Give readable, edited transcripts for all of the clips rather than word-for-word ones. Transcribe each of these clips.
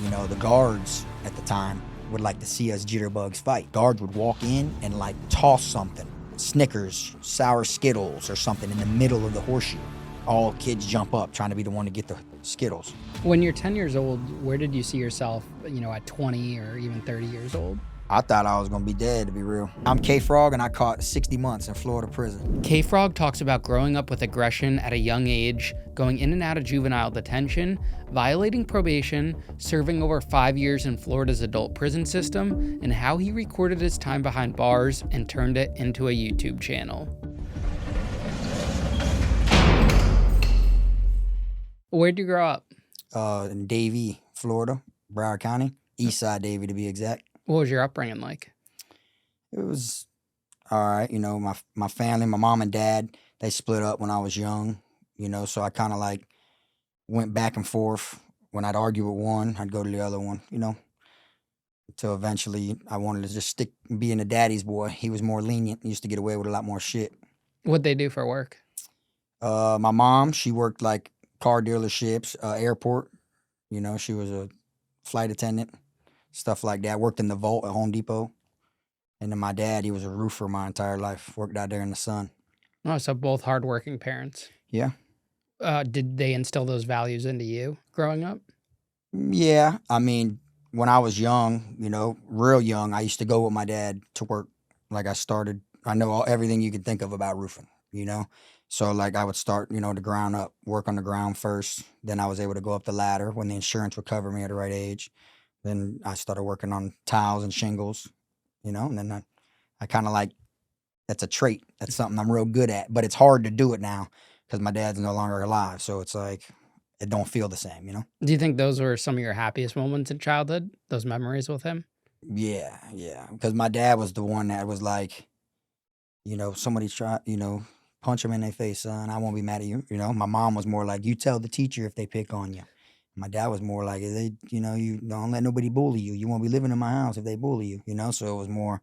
The guards at the time would like to see us jitterbugs fight. Guards would walk in and like toss something, Snickers, sour Skittles or something in the middle of the horseshoe. All kids jump up trying to be the one to get the Skittles. When you're 10 years old, where did you see yourself, at 20 or even 30 years old? I thought I was gonna be dead, to be real. I'm Kfrog and I caught 60 months in Florida prison. Kfrog talks about growing up with aggression at a young age, going in and out of juvenile detention, violating probation, serving over 5 years in Florida's adult prison system, and how he recorded his time behind bars and turned it into a YouTube channel. Where'd you grow up? In Davie, Florida, Broward County, East Side Davie to be exact. What was your upbringing like? It was all right. My family, my mom and dad, they split up when I was young, so I kind of like went back and forth. When I'd argue with one, I'd go to the other one, until eventually I wanted to just stick being a daddy's boy. He was more lenient, he used to get away with a lot more shit. What'd they do for work? My mom, she worked like car dealerships, airport, she was a flight attendant. Stuff like that. Worked in the vault at Home Depot. And then my dad, he was a roofer my entire life. Worked out there in the sun. Oh, so both hardworking parents. Yeah. Did they instill those values into you growing up? Yeah. I mean, when I was young, real young, I used to go with my dad to work. Like I know everything you can think of about roofing, So like I would start, the ground up, work on the ground first. Then I was able to go up the ladder when the insurance would cover me at the right age. Then I started working on tiles and shingles, and then I kind of like, that's a trait. That's something I'm real good at, but it's hard to do it now because my dad's no longer alive. So it's like, it don't feel the same, Do you think those were some of your happiest moments in childhood, those memories with him? Yeah. Because my dad was the one that was like, somebody try, punch him in their face, son. I won't be mad at you. My mom was more like, you tell the teacher if they pick on you. My dad was more like, you don't let nobody bully you. You won't be living in my house if they bully you, So it was more,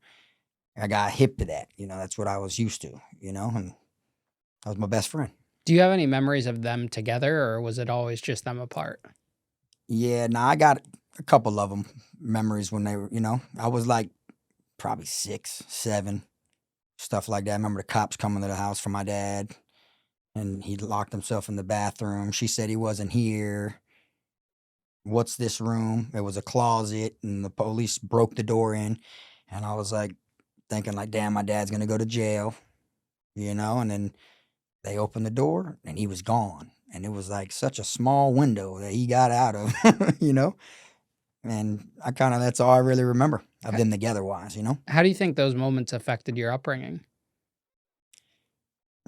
I got hip to that, that's what I was used to, and that was my best friend. Do you have any memories of them together, or was it always just them apart? Yeah, I got a couple of them memories when they were, I was like probably 6, 7, stuff like that. I remember the cops coming to the house for my dad, and he locked himself in the bathroom. She said he wasn't here. What's this room? It was a closet, and the police broke the door in, and I was like thinking like, damn, my dad's gonna go to jail, and then they opened the door and he was gone, and it was like such a small window that he got out of, and that's all I really remember of them together wise, How do you think those moments affected your upbringing?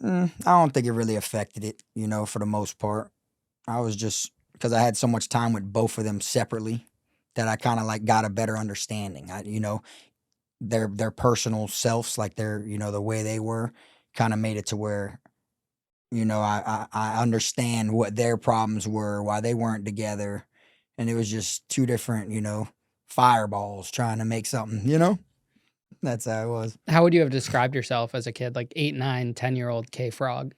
I don't think it really affected it, for the most part. I was just, because I had so much time with both of them separately that I kind of like got a better understanding. Their personal selves, like the way they were, kind of made it to where, I understand what their problems were, why they weren't together. And it was just two different, fireballs trying to make something, That's how it was. How would you have described yourself as a kid, like 8, 9, 10-year-old Kfrog?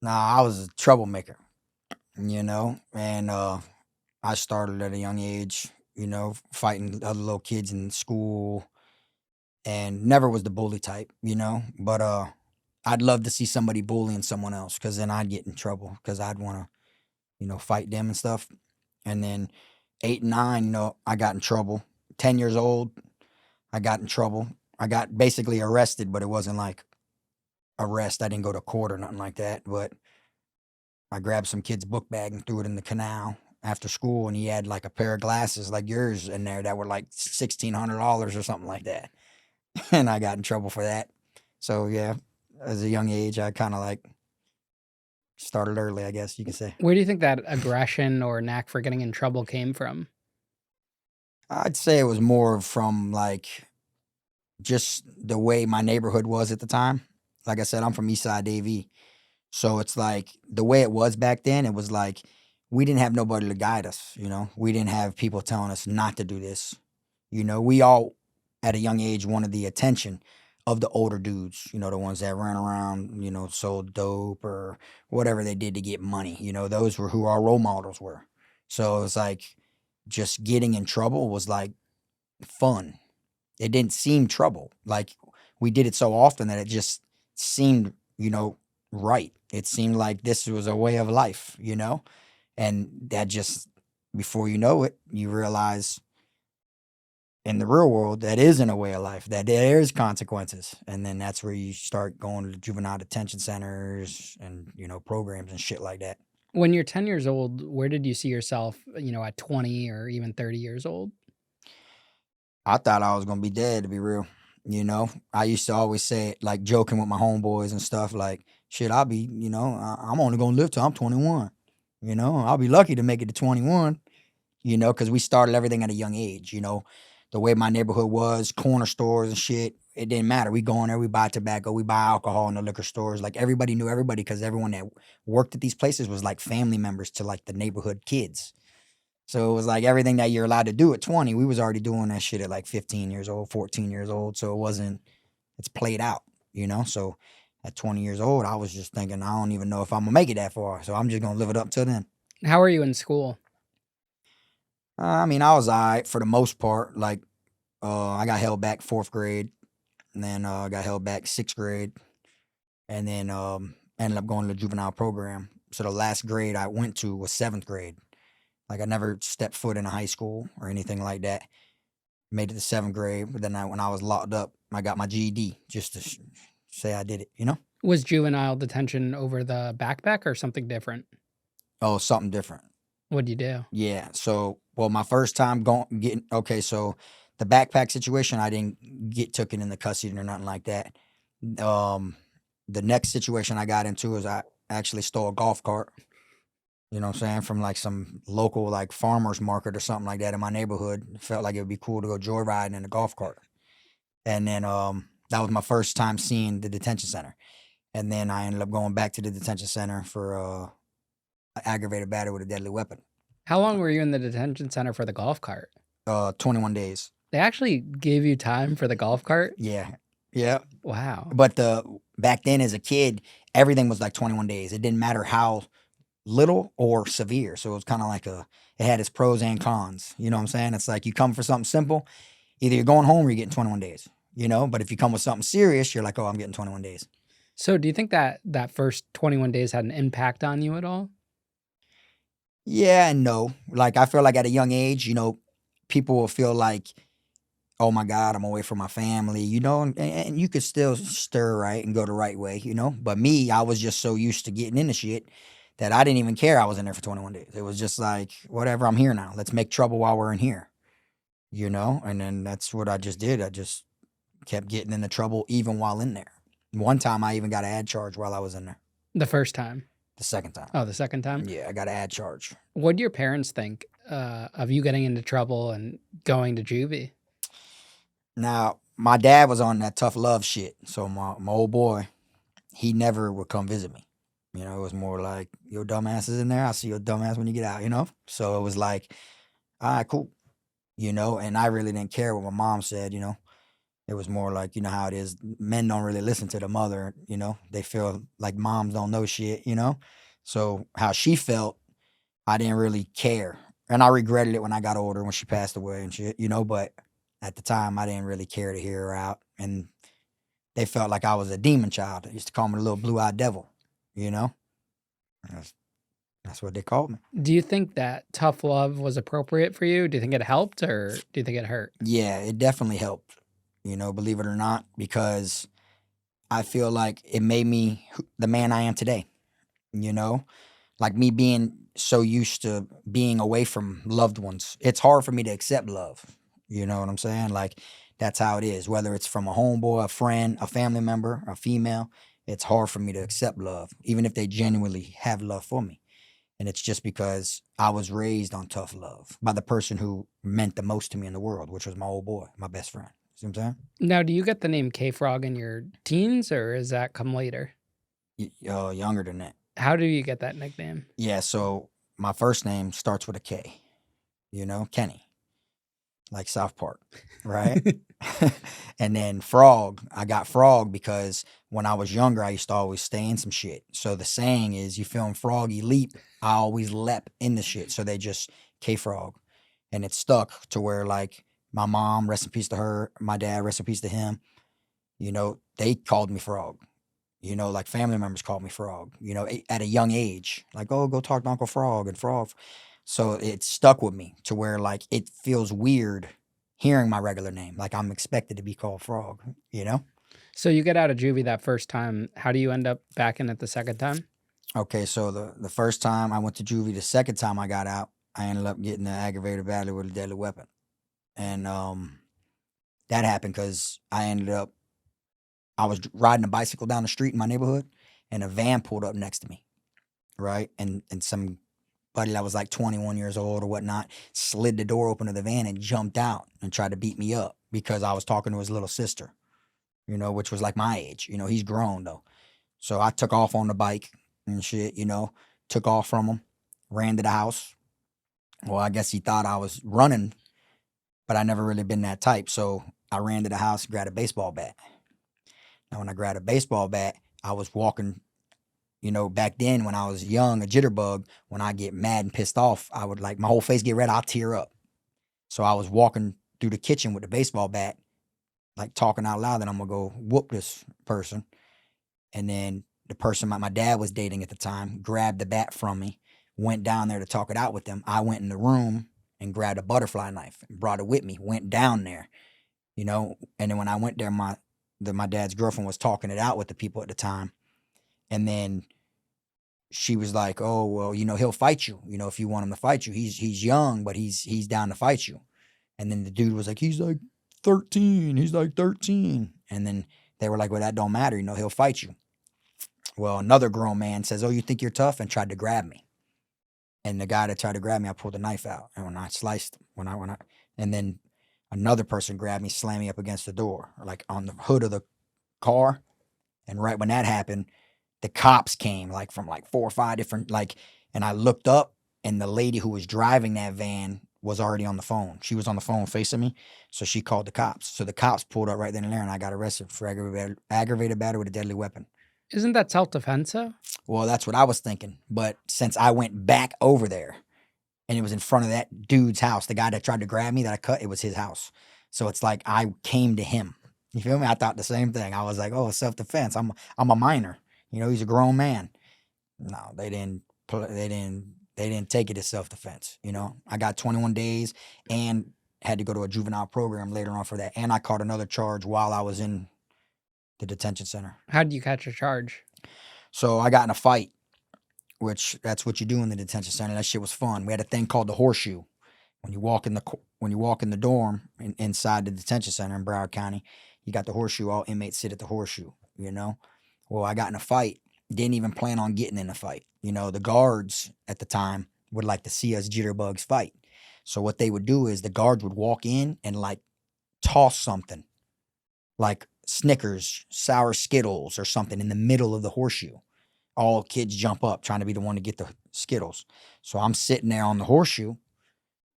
Nah, I was a troublemaker. And I started at a young age, fighting other little kids in school, and never was the bully type, but I'd love to see somebody bullying someone else, because then I'd get in trouble, because I'd want to, fight them and stuff. And then 8 and 9, I got in trouble. 10 years old, I got in trouble. I got basically arrested, but it wasn't like arrest. I didn't go to court or nothing like that, but I grabbed some kid's book bag and threw it in the canal after school, and he had like a pair of glasses like yours in there that were like $1,600 or something like that. And I got in trouble for that. So yeah, as a young age, I kind of like started early, I guess you could say. Where do you think that aggression or knack for getting in trouble came from? I'd say it was more from like just the way my neighborhood was at the time. Like I said, I'm from East Side Davie. So it's like the way it was back then, it was like we didn't have nobody to guide us, We didn't have people telling us not to do this. We all at a young age wanted the attention of the older dudes, the ones that ran around, sold dope or whatever they did to get money. Those were who our role models were. So it's like just getting in trouble was like fun. It didn't seem trouble. Like we did it so often that it just seemed, right. It seemed like this was a way of life, and that just, before you know it, you realize in the real world that isn't a way of life, that there is consequences. And then that's where you start going to the juvenile detention centers and, programs and shit like that. When you're 10 years old, where did you see yourself, at 20 or even 30 years old? I thought I was gonna be dead, to be real. I used to always say it, like joking with my homeboys and stuff, like, shit, I'll be, I'm only gonna live till I'm 21. I'll be lucky to make it to 21, because we started everything at a young age, the way my neighborhood was, corner stores and shit, it didn't matter. We go in there, we buy tobacco, we buy alcohol in the liquor stores. Like everybody knew everybody because everyone that worked at these places was like family members to like the neighborhood kids. So it was like everything that you're allowed to do at 20, we was already doing that shit at like 15 years old, 14 years old. So it's played out, So at 20 years old, I was just thinking, I don't even know if I'm gonna make it that far. So I'm just gonna live it up till then. How are you in school? I mean, I was all right for the most part. Like, I got held back 4th grade, and then I got held back 6th grade, and then ended up going to the juvenile program. So the last grade I went to was 7th grade. Like I never stepped foot in a high school or anything like that. Made it to 7th grade, but then when I was locked up, I got my GED just to say I did it. Was juvenile detention over the backpack or something different? Oh, something different. What'd you do? Yeah. So, well, my first time okay, so the backpack situation, I didn't get taken in the custody or nothing like that. The next situation I got into is I actually stole a golf cart. You know what I'm saying? From like some local like farmer's market or something like that in my neighborhood. Felt like it would be cool to go joyriding in a golf cart. And then that was my first time seeing the detention center. And then I ended up going back to the detention center for aggravated battery with a deadly weapon. How long were you in the detention center for the golf cart? 21 days. They actually gave you time for the golf cart? Yeah. Yeah. Wow. But back then as a kid, everything was like 21 days. It didn't matter how little or severe. So it was kind of like it had its pros and cons. You know what I'm saying? It's like you come for something simple, either you're going home or you're getting 21 days, but if you come with something serious, you're like, oh, I'm getting 21 days. So do you think that first 21 days had an impact on you at all? Yeah and no. Like I feel like at a young age, people will feel like, oh my God, I'm away from my family, and you could still stir right and go the right way, But me, I was just so used to getting into shit that I didn't even care I was in there for 21 days. It was just like, whatever, I'm here now. Let's make trouble while we're in here, And then that's what I just did. I just kept getting into trouble even while in there. One time I even got an ad charge while I was in there. The first time? The second time. Oh, the second time? Yeah, I got an ad charge. What do your parents think of you getting into trouble and going to juvie? Now, my dad was on that tough love shit. So my old boy, he never would come visit me. It was more like, your dumbass is in there. I'll see your dumbass when you get out, So it was like, all right, cool. And I really didn't care what my mom said, It was more like, how it is. Men don't really listen to the mother, They feel like moms don't know shit, So how she felt, I didn't really care. And I regretted it when I got older, when she passed away and shit, But at the time, I didn't really care to hear her out. And they felt like I was a demon child. They used to call me the little blue-eyed devil, That's what they called me. Do you think that tough love was appropriate for you? Do you think it helped or do you think it hurt? Yeah, it definitely helped, believe it or not, because I feel like it made me the man I am today, Like me being so used to being away from loved ones. It's hard for me to accept love. You know what I'm saying? Like, that's how it is. Whether it's from a homeboy, a friend, a family member, a female, it's hard for me to accept love, even if they genuinely have love for me. And it's just because I was raised on tough love by the person who meant the most to me in the world, which was my old boy, my best friend. See what I'm saying? Now, do you get the name Kfrog in your teens or is that come later? Younger than that. How do you get that nickname? Yeah, so my first name starts with a K, Kenny. Like South Park, right? And then Frog, I got Frog because when I was younger, I used to always stay in some shit. So the saying is, you film Froggy leap, I always leapt in the shit. So they just K-Frog. and it stuck to where like my mom, rest in peace to her, my dad, rest in peace to him. They called me Frog. Like family members called me Frog. At a young age, like, oh, go talk to Uncle Frog and Frog. So it stuck with me to where like it feels weird hearing my regular name. Like I'm expected to be called Frog. So you get out of juvie that first time. How do you end up back in it the second time? Okay, so the first time I went to juvie, the second time I got out, I ended up getting an aggravated battery with a deadly weapon, and that happened because I was riding a bicycle down the street in my neighborhood, and a van pulled up next to me, right, and some buddy that was like 21 years old or whatnot slid the door open of the van and jumped out and tried to beat me up because I was talking to his little sister, which was like my age. He's grown though, so I took off on the bike and shit, took off from him, ran to the house. Well, I guess he thought I was running, but I never really been that type. So I ran to the house, grabbed a baseball bat. Now, when I grabbed a baseball bat, I was walking, back then when I was young, a jitterbug, when I get mad and pissed off, I would like my whole face get red, I'll tear up. So I was walking through the kitchen with the baseball bat, like talking out loud that I'm going to go whoop this person. And then the person my dad was dating at the time grabbed the bat from me, went down there to talk it out with them. I went in the room and grabbed a butterfly knife and brought it with me, went down there, and then when I went there, my dad's girlfriend was talking it out with the people at the time. And then she was like, oh, well, he'll fight you, if you want him to fight you. He's young, but he's down to fight you. And then the dude was like, he's like 13. He's like 13. And then they were like, well, that don't matter. He'll fight you. Well, another grown man says, oh, you think you're tough? And tried to grab me. And the guy that tried to grab me, I pulled the knife out. And when I sliced him, and then another person grabbed me, slammed me up against the door, like on the hood of the car. And right when that happened, the cops came like from like 4 or 5 different, and I looked up and the lady who was driving that van was already on the phone. She was on the phone facing me. So she called the cops. So the cops pulled up right then and there, and I got arrested for aggravated battery with a deadly weapon. Isn't that self-defense though? Well, that's what I was thinking. But since I went back over there and it was in front of that dude's house, the guy that tried to grab me that I cut, it was his house. So it's like I came to him. You feel me? I thought the same thing. I was like, oh, self-defense. I'm a minor. He's a grown man. No, they didn't take it as self-defense. I got 21 days and had to go to a juvenile program later on for that. And I caught another charge while I was in the detention center. How did you catch a charge? So I got in a fight, which that's what you do in the detention center. That shit was fun. We had a thing called the horseshoe. When you walk in the dorm inside the detention center in Broward County, you got the horseshoe. All inmates sit at the horseshoe. Well, I got in a fight. Didn't even plan on getting in a fight. The guards at the time would like to see us jitterbugs fight. So what they would do is the guards would walk in and like toss something, like Snickers, sour Skittles or something in the middle of the horseshoe. All kids jump up trying to be the one to get the Skittles. So I'm sitting there on the horseshoe,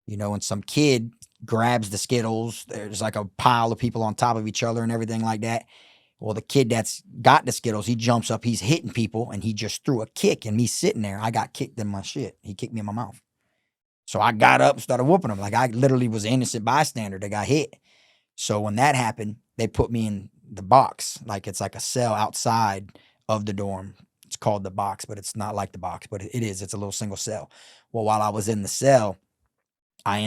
and some kid grabs the Skittles. There's like a pile of people on top of each other and everything like that. Well, the kid that's got the Skittles, he jumps up, he's hitting people, and he just threw a kick, and me sitting there, I got kicked in my shit. He kicked me in my mouth. So I got up and started whooping him. Like I literally was an innocent bystander that got hit. So when that happened, they put me in the box. Like it's like a cell outside of the dorm. It's called the box, but it's not like the box, but it is. It's a little single cell. Well, while I was in the cell, I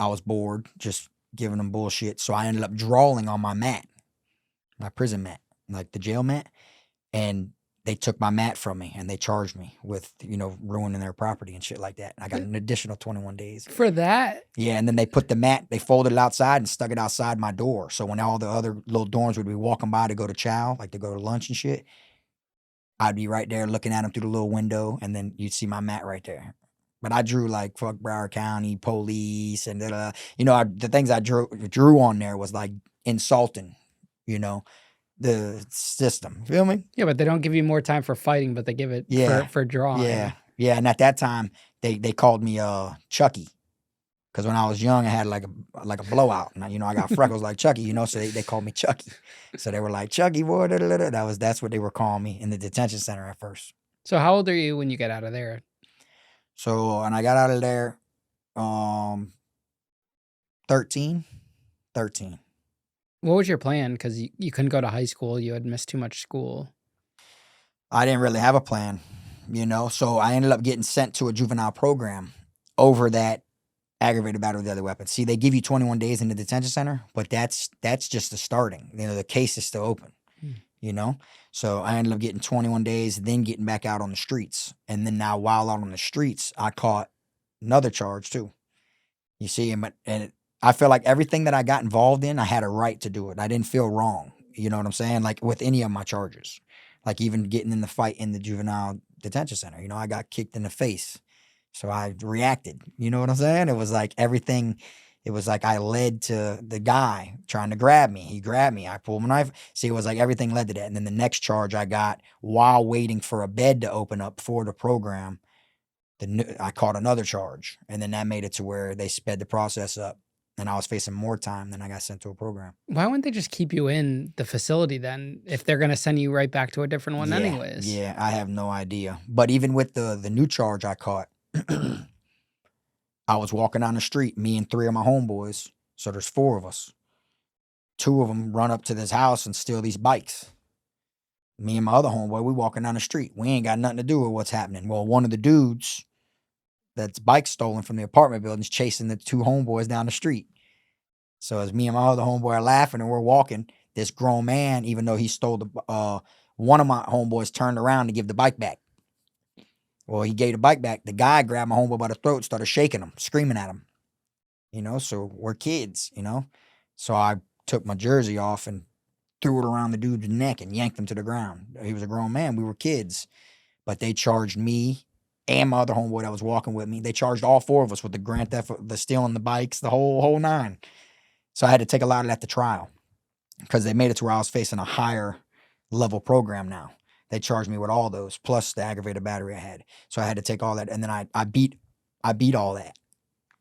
was bored, just giving them bullshit. So I ended up drawing on my mat, my prison mat, like the jail mat. And they took my mat from me and they charged me with, ruining their property and shit like that. And I got an additional 21 days. For that? Yeah, and then they put the mat, they folded it outside and stuck it outside my door. So when all the other little dorms would be walking by to go to chow, like to go to lunch and shit, I'd be right there looking at them through the little window, and then you'd see my mat right there. But I drew like fuck Broward County, police, and the things I drew on there was like insulting, the system. Feel me? Yeah, but they don't give you more time for fighting, but they give it for drawing. Yeah. And at that time, they called me Chucky, because when I was young, I had like a blowout. And I got freckles like Chucky. So they called me Chucky. So they were like, Chucky, boy. That's what they were calling me in the detention center at first. So how old are you when you get out of there? So, and I got out of there, 13. 13. What was your plan? Because you couldn't go to high school. You had missed too much school. I didn't really have a plan, so I ended up getting sent to a juvenile program over that aggravated battery with deadly weapon. See, they give you 21 days in the detention center, but that's just the starting. The case is still open, So I ended up getting 21 days, then getting back out on the streets. And then now while out on the streets, I caught another charge too. You see, and I feel like everything that I got involved in, I had a right to do it. I didn't feel wrong. You know what I'm saying? Like with any of my charges, like even getting in the fight in the juvenile detention center, I got kicked in the face. So I reacted. You know what I'm saying? It was like everything. It was like I led to the guy trying to grab me. He grabbed me. I pulled my knife. See, it was like everything led to that. And then the next charge I got while waiting for a bed to open up for the program, I caught another charge. And then that made it to where they sped the process up. And I was facing more time than I got sent to a program. Why wouldn't they just keep you in the facility then if they're going to send you right back to a different one anyways? Yeah, I have no idea. But even with the new charge I caught, I was walking down the street, me and 3 of my homeboys. So there's 4 of us. 2 of them run up to this house and steal these bikes. Me and my other homeboy, we walking down the street. We ain't got nothing to do with what's happening. Well, one of the dudes that's bike stolen from the apartment buildings chasing the 2 homeboys down the street. So as me and my other homeboy are laughing and we're walking, this grown man, even though he stole one of my homeboys turned around to give the bike back. Well, he gave the bike back. The guy grabbed my homeboy by the throat, started shaking him, screaming at him. So we're kids, So I took my jersey off and threw it around the dude's neck and yanked him to the ground. He was a grown man. We were kids. But they charged me and my other homeboy that was walking with me. They charged all 4 of us with the grand theft, the stealing the bikes, the whole 9. So I had to take a lot of that to trial because they made it to where I was facing a higher level program now. They charged me with all those plus the aggravated battery I had. So I had to take all that. And then I beat all that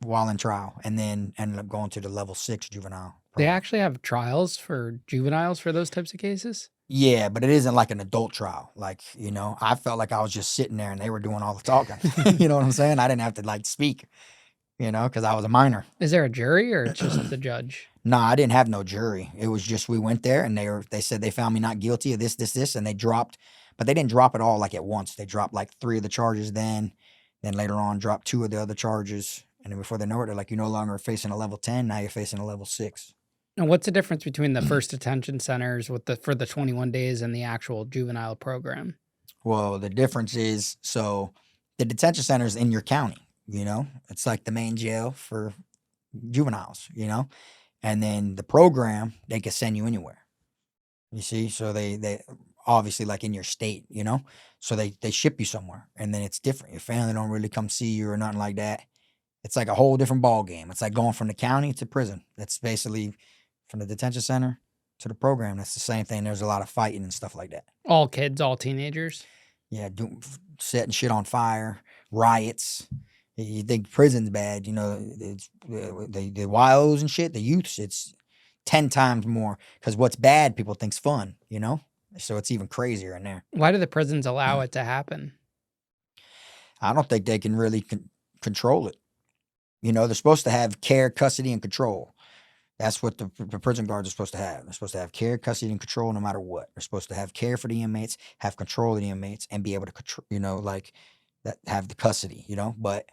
while in trial and then ended up going to the level 6 juvenile program. They actually have trials for juveniles for those types of cases? Yeah, but it isn't like an adult trial. Like, I felt like I was just sitting there and they were doing all the talking. You know what I'm saying? I didn't have to speak, because I was a minor. Is there a jury or it's just the judge? No, I didn't have no jury. It was just we went there and they said they found me not guilty of this, and they dropped, but they didn't drop it all like at once. They dropped like 3 of the charges then later on dropped 2 of the other charges. And then before they know it, they're like, you're no longer facing a level 10, now you're facing a level 6. And what's the difference between the first detention centers for the 21 days and the actual juvenile program? Well, the difference is, so the detention center is in your county, It's like the main jail for juveniles, And then the program, they can send you anywhere. You see? So they obviously like in your state, So they ship you somewhere and then it's different. Your family don't really come see you or nothing like that. It's like a whole different ball game. It's like going from the county to prison. That's basically from the detention center to the program. That's the same thing. There's a lot of fighting and stuff like that. All kids, all teenagers? Yeah, setting shit on fire, riots. You think prison's bad, it's the YOs and shit, the youths, it's 10 times more because what's bad, people think's fun, So it's even crazier in there. Why do the prisons allow it to happen? I don't think they can really control it. They're supposed to have care, custody, and control. That's what the prison guards are supposed to have. They're supposed to have care, custody, and control no matter what. They're supposed to have care for the inmates, have control of the inmates, and be able to control, have the custody, But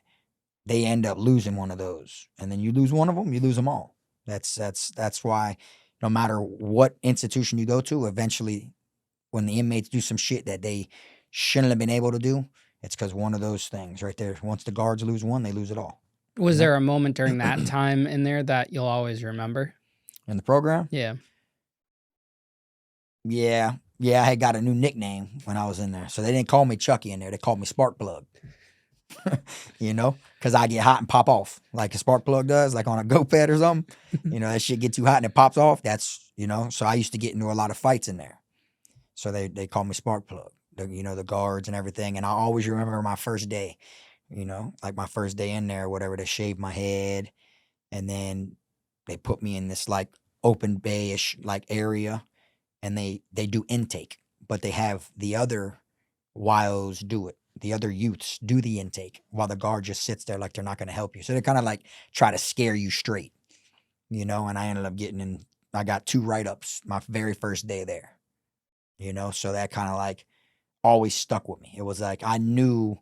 they end up losing one of those. And then you lose one of them, you lose them all. That's why no matter what institution you go to, eventually when the inmates do some shit that they shouldn't have been able to do, it's because one of those things right there. Once the guards lose one, they lose it all. Was there a moment during that time in there that you'll always remember? In the program? Yeah. Yeah, I had got a new nickname when I was in there. So they didn't call me Chucky in there. They called me Spark Plug. Because I get hot and pop off like a spark plug does, like on a GoPed or something. That shit get too hot and it pops off. That's, so I used to get into a lot of fights in there. So they call me Spark Plug, the guards and everything. And I always remember my first day, like my first day in there, whatever, they shaved my head. And then they put me in this like open bay-ish like area and they do intake, but they have the other YOs do it. The other youths do the intake while the guard just sits there like they're not going to help you. So they kind of like try to scare you straight. and I ended up I got 2 write-ups my very first day there, so that kind of like always stuck with me. It was like I knew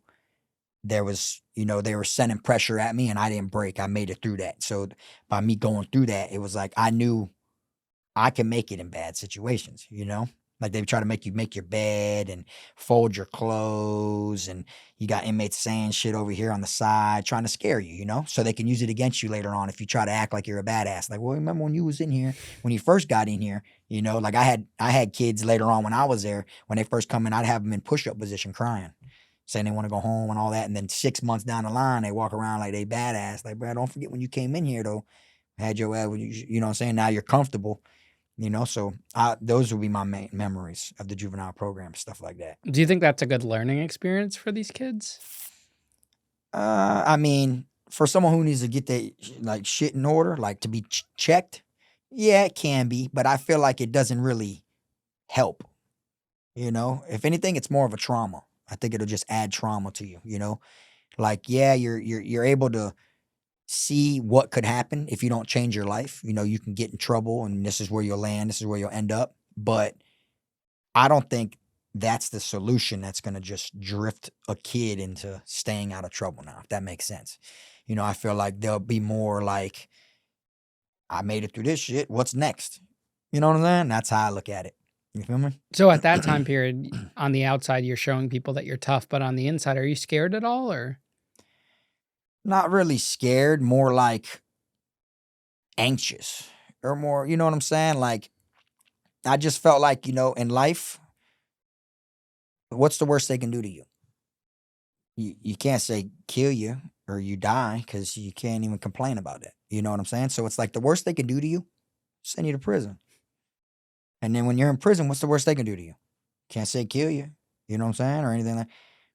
there was, they were sending pressure at me and I didn't break. I made it through that. So by me going through that, it was like I knew I can make it in bad situations. Like they try to make you make your bed and fold your clothes, and you got inmates saying shit over here on the side, trying to scare you, so they can use it against you later on if you try to act like you're a badass. Like, well, remember when you was in here, when you first got in here, like I had kids later on when I was there, when they first come in, I'd have them in push-up position crying, saying they want to go home and all that. And then 6 months down the line, they walk around like they badass. Like, bro, don't forget when you came in here though, had your ass, you know what I'm saying? Now you're comfortable. So those would be my main memories of the juvenile program, stuff like that. Do you think that's a good learning experience for these kids? I mean, for someone who needs to get their like shit in order, like to be checked, yeah, it can be, but I feel like it doesn't really help. If anything, it's more of a trauma. I think it'll just add trauma to you. Like, yeah, you're able to see what could happen if you don't change your life. You can get in trouble and this is where you'll land, this is where you'll end up. But I don't think that's the solution that's going to just drift a kid into staying out of trouble now, if that makes sense. I feel like they'll be more like, I made it through this shit. What's next? You know what I'm saying? That's how I look at it. You feel me? So at that time period, on the outside, you're showing people that you're tough, but on the inside, are you scared at all, or? Not really scared, more like anxious or more, you know what I'm saying? Like, I just felt like, in life, what's the worst they can do to you? You can't say kill you or you die because you can't even complain about it. You know what I'm saying? So it's like the worst they can do to you, send you to prison. And then when you're in prison, what's the worst they can do to you? Can't say kill you. You know what I'm saying? Or anything like.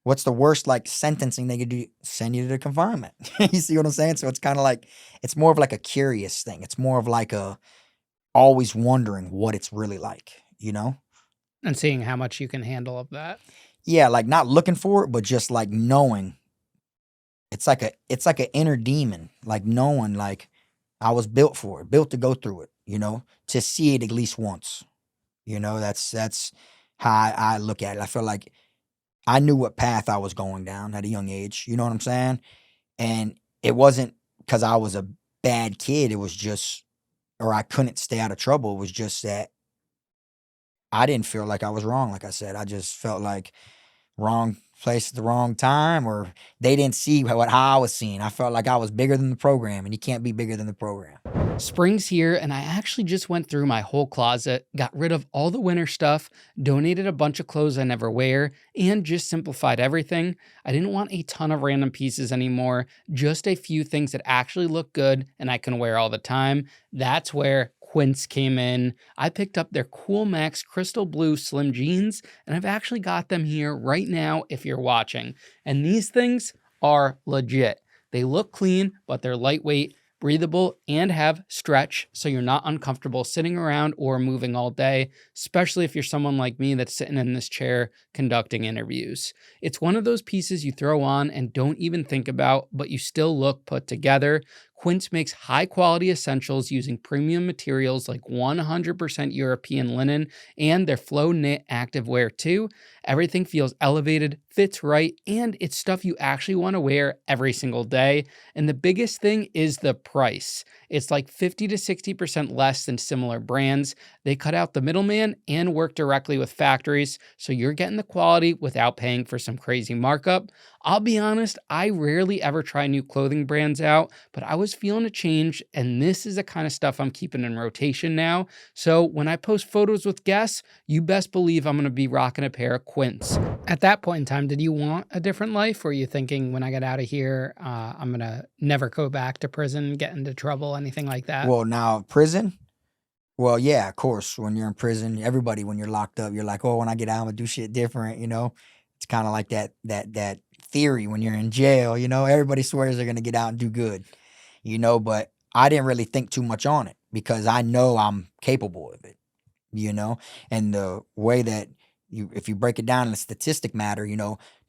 What's the worst like sentencing they could do? Send you to confinement. You see what I'm saying? So it's kind of like, it's more of like a curious thing. It's more of like a always wondering what it's really like. And seeing how much you can handle of that. Yeah, like not looking for it, but just like knowing. It's like an inner demon, like knowing like I was built for it, built to go through it, to see it at least once. That's how I look at it. I feel like I knew what path I was going down at a young age. You know what I'm saying? And it wasn't because I was a bad kid. It was just, or I couldn't stay out of trouble. It was just that I didn't feel like I was wrong. Like I said, I just felt like wrong place at the wrong time, or they didn't see how I was seeing. I felt like I was bigger than the program, and you can't be bigger than the program. Spring's here, and I actually just went through my whole closet, got rid of all the winter stuff, donated a bunch of clothes I never wear, and just simplified everything. I didn't want a ton of random pieces anymore, just a few things that actually look good and I can wear all the time. That's where Quince came in. I picked up their Cool Max Crystal Blue Slim Jeans, and I've actually got them here right now if you're watching. And these things are legit. They look clean, but they're lightweight, breathable, and have stretch, so you're not uncomfortable sitting around or moving all day, especially if you're someone like me that's sitting in this chair conducting interviews. It's one of those pieces you throw on and don't even think about, but you still look put together. Quince makes high-quality essentials using premium materials like 100% European linen and their flow knit activewear too. Everything feels elevated, fits right, and it's stuff you actually want to wear every single day. And the biggest thing is the price. It's like 50 to 60% less than similar brands. They cut out the middleman and work directly with factories, so you're getting the quality without paying for some crazy markup. I'll be honest, I rarely ever try new clothing brands out, but I was feeling a change, and this is the kind of stuff I'm keeping in rotation now. So when I post photos with guests, you best believe I'm going to be rocking a pair of Quince. At that point in time, did you want a different life? Or were you thinking, when I get out of here, I'm going to never go back to prison, get into trouble, anything like that? Well, now prison. Well, yeah, of course. When you're in prison, everybody, when you're locked up, you're like, oh, when I get out, I'm gonna do shit different. It's kind of like that theory when you're in jail. Everybody swears they're gonna get out and do good. But I didn't really think too much on it because I know I'm capable of it. And the way that if you break it down in a statistic matter,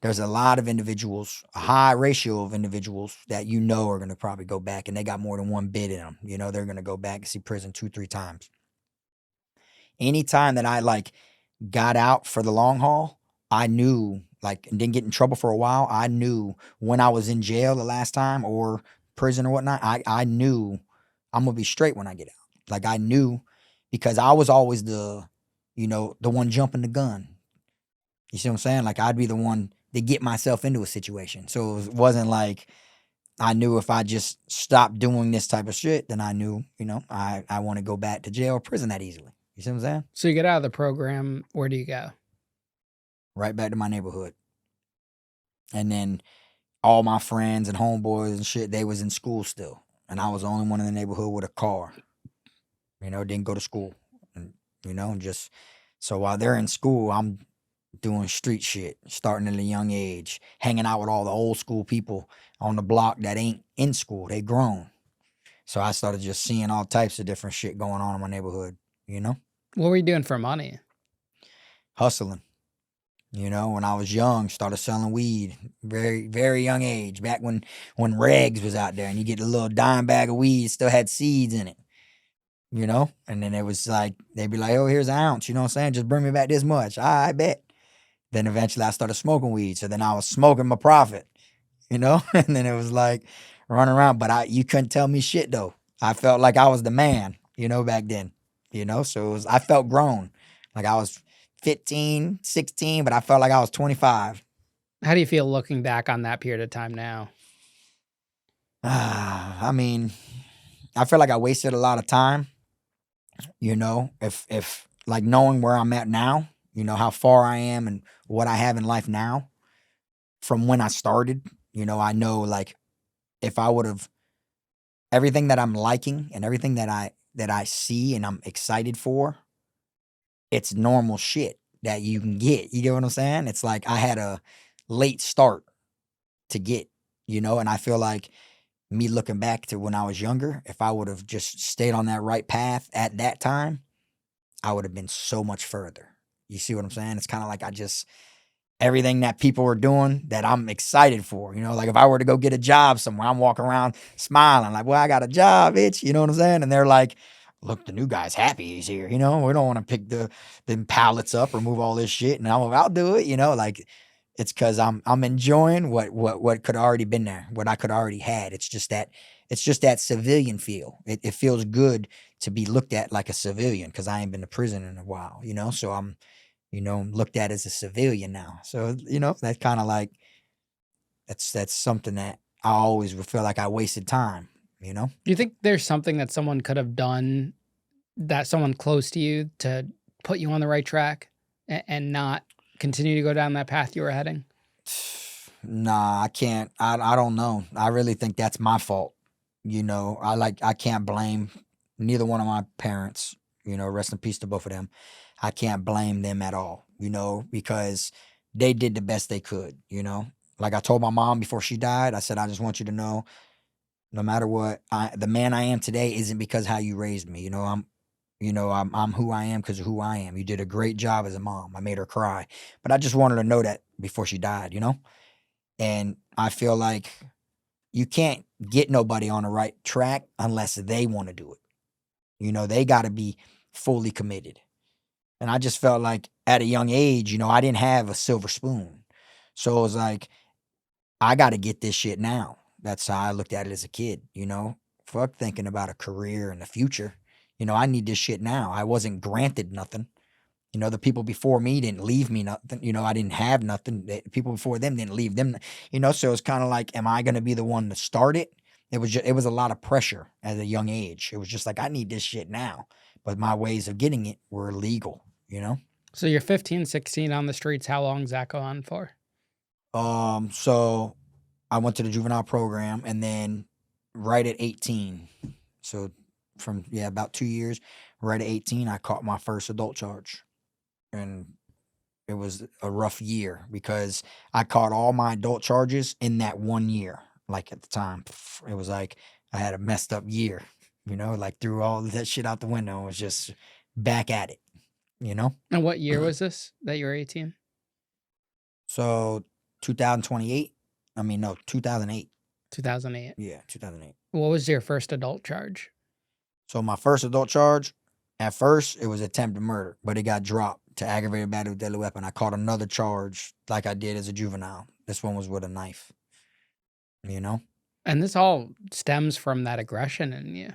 there's a lot of individuals, a high ratio of individuals that are going to probably go back, and they got more than one bid in them. They're going to go back and see prison 2-3 times. Anytime that I got out for the long haul, I knew and didn't get in trouble for a while. I knew when I was in jail the last time or prison or whatnot, I knew I'm gonna be straight when I get out. I knew, because I was always the one jumping the gun. You see what I'm saying? I'd be the one to get myself into a situation. So it wasn't like I knew if I just stopped doing this type of shit, then I knew, I want to go back to jail or prison that easily. You see what I'm saying? So you get out of the program, where do you go? Right back to my neighborhood. And then all my friends and homeboys and shit, they was in school still. And I was the only one in the neighborhood with a car. Didn't go to school. And, just, so while they're in school, I'm doing street shit, starting at a young age, hanging out with all the old school people on the block that ain't in school. They grown. So I started just seeing all types of different shit going on in my neighborhood, What were you doing for money? hustling. When I was young, started selling weed, very, very young age, back when Regs was out there and you get a little dime bag of weed, still had seeds in it, and then it was they'd be like, oh, here's an ounce, you know what I'm saying? Just bring me back this much. I bet. Then eventually I started smoking weed. So then I was smoking my profit, and then it was running around, but you couldn't tell me shit though. I felt like I was the man, back then, so I felt grown. I was 15, 16, but I felt like I was 25. How do you feel looking back on that period of time now? I mean, I feel like I wasted a lot of time, if knowing where I'm at now, how far I am and what I have in life now from when I started, I know if I would have everything that I'm liking and everything that I see and I'm excited for, it's normal shit that you can get. You get what I'm saying? It's I had a late start to get, and I feel like me looking back to when I was younger, if I would have just stayed on that right path at that time, I would have been so much further. You see what I'm saying? It's kind of everything that people are doing that I'm excited for, if I were to go get a job somewhere, I'm walking around smiling well, I got a job, bitch. You know what I'm saying? And they're like, look, the new guy's happy he's here. We don't want to pick them pallets up or move all this shit. And I'll do it, it's cause I'm enjoying what could already been there, what I could already had. It's just that civilian feel. It feels good to be looked at like a civilian, cause I ain't been to prison in a while, so I'm, looked at as a civilian now. So, that's kind of that's something that I always would feel like I wasted time, Do you think there's something that someone could have done, that someone close to you, to put you on the right track and not continue to go down that path you were heading? Nah, I can't. I don't know. I really think that's my fault. I can't blame neither one of my parents, rest in peace to both of them. I can't blame them at all, because they did the best they could, Like I told my mom before she died, I said, I just want you to know, no matter what, the man I am today isn't because how you raised me. I'm who I am because of who I am. You did a great job as a mom. I made her cry, but I just wanted her to know that before she died, And I feel like you can't get nobody on the right track unless they want to do it. They got to be fully committed. And I just felt like at a young age, I didn't have a silver spoon. So it was I got to get this shit now. That's how I looked at it as a kid, Fuck thinking about a career in the future. I need this shit now. I wasn't granted nothing. The people before me didn't leave me nothing. I didn't have nothing. The people before them didn't leave them. So it's kind of am I going to be the one to start it? It was a lot of pressure at a young age. It was just I need this shit now. But my ways of getting it were legal, So you're 15, 16 on the streets. How long does that go on for? So I went to the juvenile program, and then right at 18, so from about 2 years, right at 18, I caught my first adult charge. And it was a rough year because I caught all my adult charges in that 1 year. At the time, it was I had a messed up year, threw all that shit out the window and was just back at it. you know? And what year was this that you were 18? So 2028, I mean, no, 2008. 2008. Yeah, 2008. What was your first adult charge? So my first adult charge, at first, it was attempted murder, but it got dropped to aggravated battery with deadly weapon. I caught another charge like I did as a juvenile. This one was with a knife, you know? And this all stems from that aggression in you.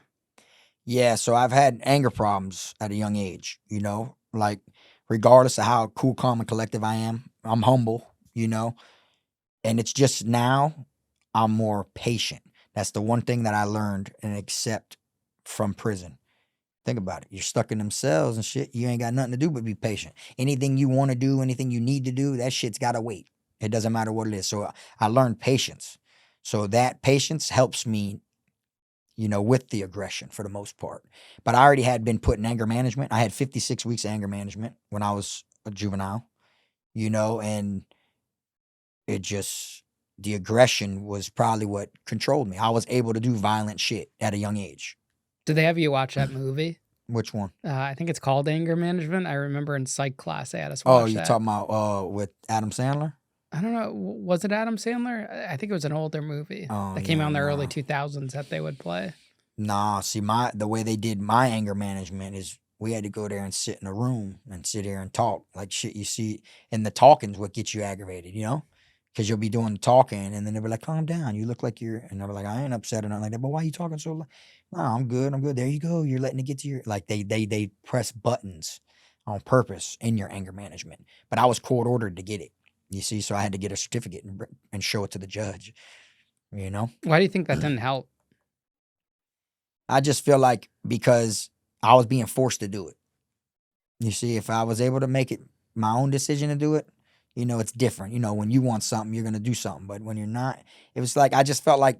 Yeah, so I've had anger problems at a young age, you know? Like, regardless of how cool, calm, and collective I am, I'm humble, you know? And it's just now I'm more patient. That's the one thing that I learned and accept from prison. Think about it. You're stuck in them cells and shit. You ain't got nothing to do but be patient. Anything you want to do, anything you need to do, that shit's got to wait. It doesn't matter what it is. So I learned patience. So that patience helps me, you know, with the aggression for the most part. But I already had been put in anger management. I had 56 weeks of anger management when I was a juvenile, you know, and it just, the aggression was probably what controlled me. I was able to do violent shit at a young age. Did they have you watch that movie? Which one? I think it's called Anger Management. I remember in psych class they had us Oh, watch you that. talking about with Adam Sandler? I don't know. Was it Adam Sandler? I think it was an older movie Oh, that came out in the early nah. 2000s that they would play. Nah, see, the way they did my anger management is we had to go there and sit in a room and sit here and talk like shit. You see, and the talking's what gets you aggravated, you know, because you'll be doing the talking, and then they'll be like, "Calm down, you look like you're," and they'll be like, "I ain't upset or nothing like that." But why you talking so loud? No, I'm good. I'm good. There you go. You're letting it get to your like they press buttons on purpose in your anger management. But I was court ordered to get it. You see, so I had to get a certificate and show it to the judge. You know. Why do you think that didn't help? I just feel like because I was being forced to do it. You see, if I was able to make it my own decision to do it, you know, it's different. You know, when you want something, you're gonna do something. But when you're not, it was like I just felt like,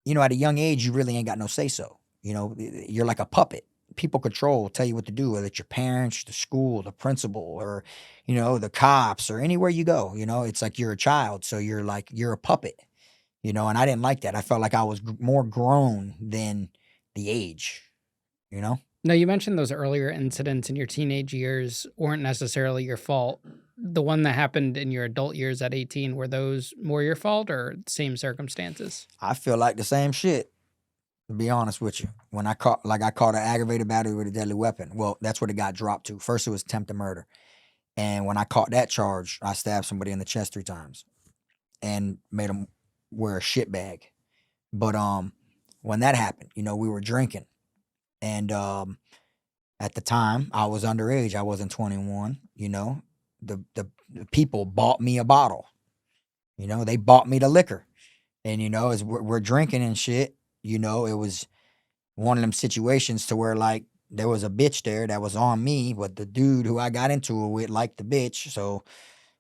you know, at a young age, you really ain't got no say so. You know, you're like a puppet. People control, tell you what to do, whether it's your parents, the school, the principal, or, you know, the cops, or anywhere you go. You know, it's like you're a child, so you're a puppet. You know, and I didn't like that. I felt like I was more grown than the age. You know. No, you mentioned those earlier incidents in your teenage years weren't necessarily your fault. The one that happened in your adult years at 18, were those more your fault or same circumstances? I feel like the same shit, to be honest with you. When I caught an aggravated battery with a deadly weapon. Well, that's what it got dropped to. First, it was attempted murder. And when I caught that charge, I stabbed somebody in the chest 3 times and made them wear a shit bag. But when that happened, you know, we were drinking. And at the time, I was underage. I wasn't 21, you know. The people bought me a bottle. You know, they bought me the liquor. And, you know, as we're drinking and shit, you know, it was one of them situations to where, like, there was a bitch there that was on me, but the dude who I got into it with liked the bitch. So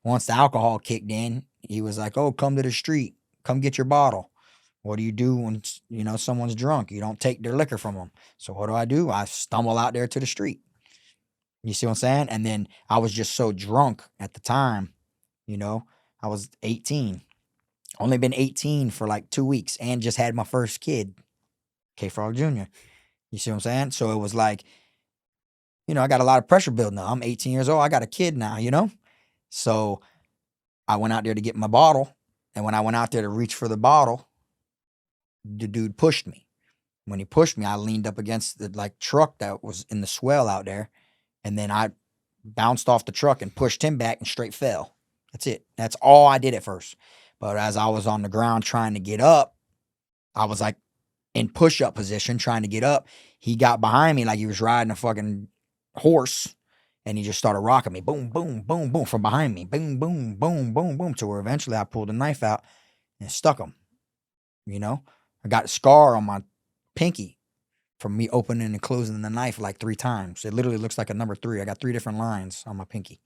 once the alcohol kicked in, he was like, "Oh, come to the street. Come get your bottle." What do you do when, you know, someone's drunk? You don't take their liquor from them. So what do? I stumble out there to the street. You see what I'm saying? And then I was just so drunk at the time, you know, I was 18. Only been 18 for like 2 weeks and just had my first kid, Kfrog Jr. You see what I'm saying? So it was like, you know, I got a lot of pressure building now. I'm 18 years old. I got a kid now, you know? So I went out there to get my bottle. And when I went out there to reach for the bottle, the dude pushed me. When he pushed me, I leaned up against the like truck that was in the swell out there. And then I bounced off the truck and pushed him back and straight fell. That's it. That's all I did at first. But as I was on the ground trying to get up, I was like in push-up position trying to get up. He got behind me like he was riding a fucking horse, and he just started rocking me. Boom, boom, boom, boom from behind me. Boom, boom, boom, boom, boom. To where eventually I pulled a knife out and stuck him. You know? I got a scar on my pinky from me opening and closing the knife like 3 times. It literally looks like a number 3. I got 3 different lines on my pinky.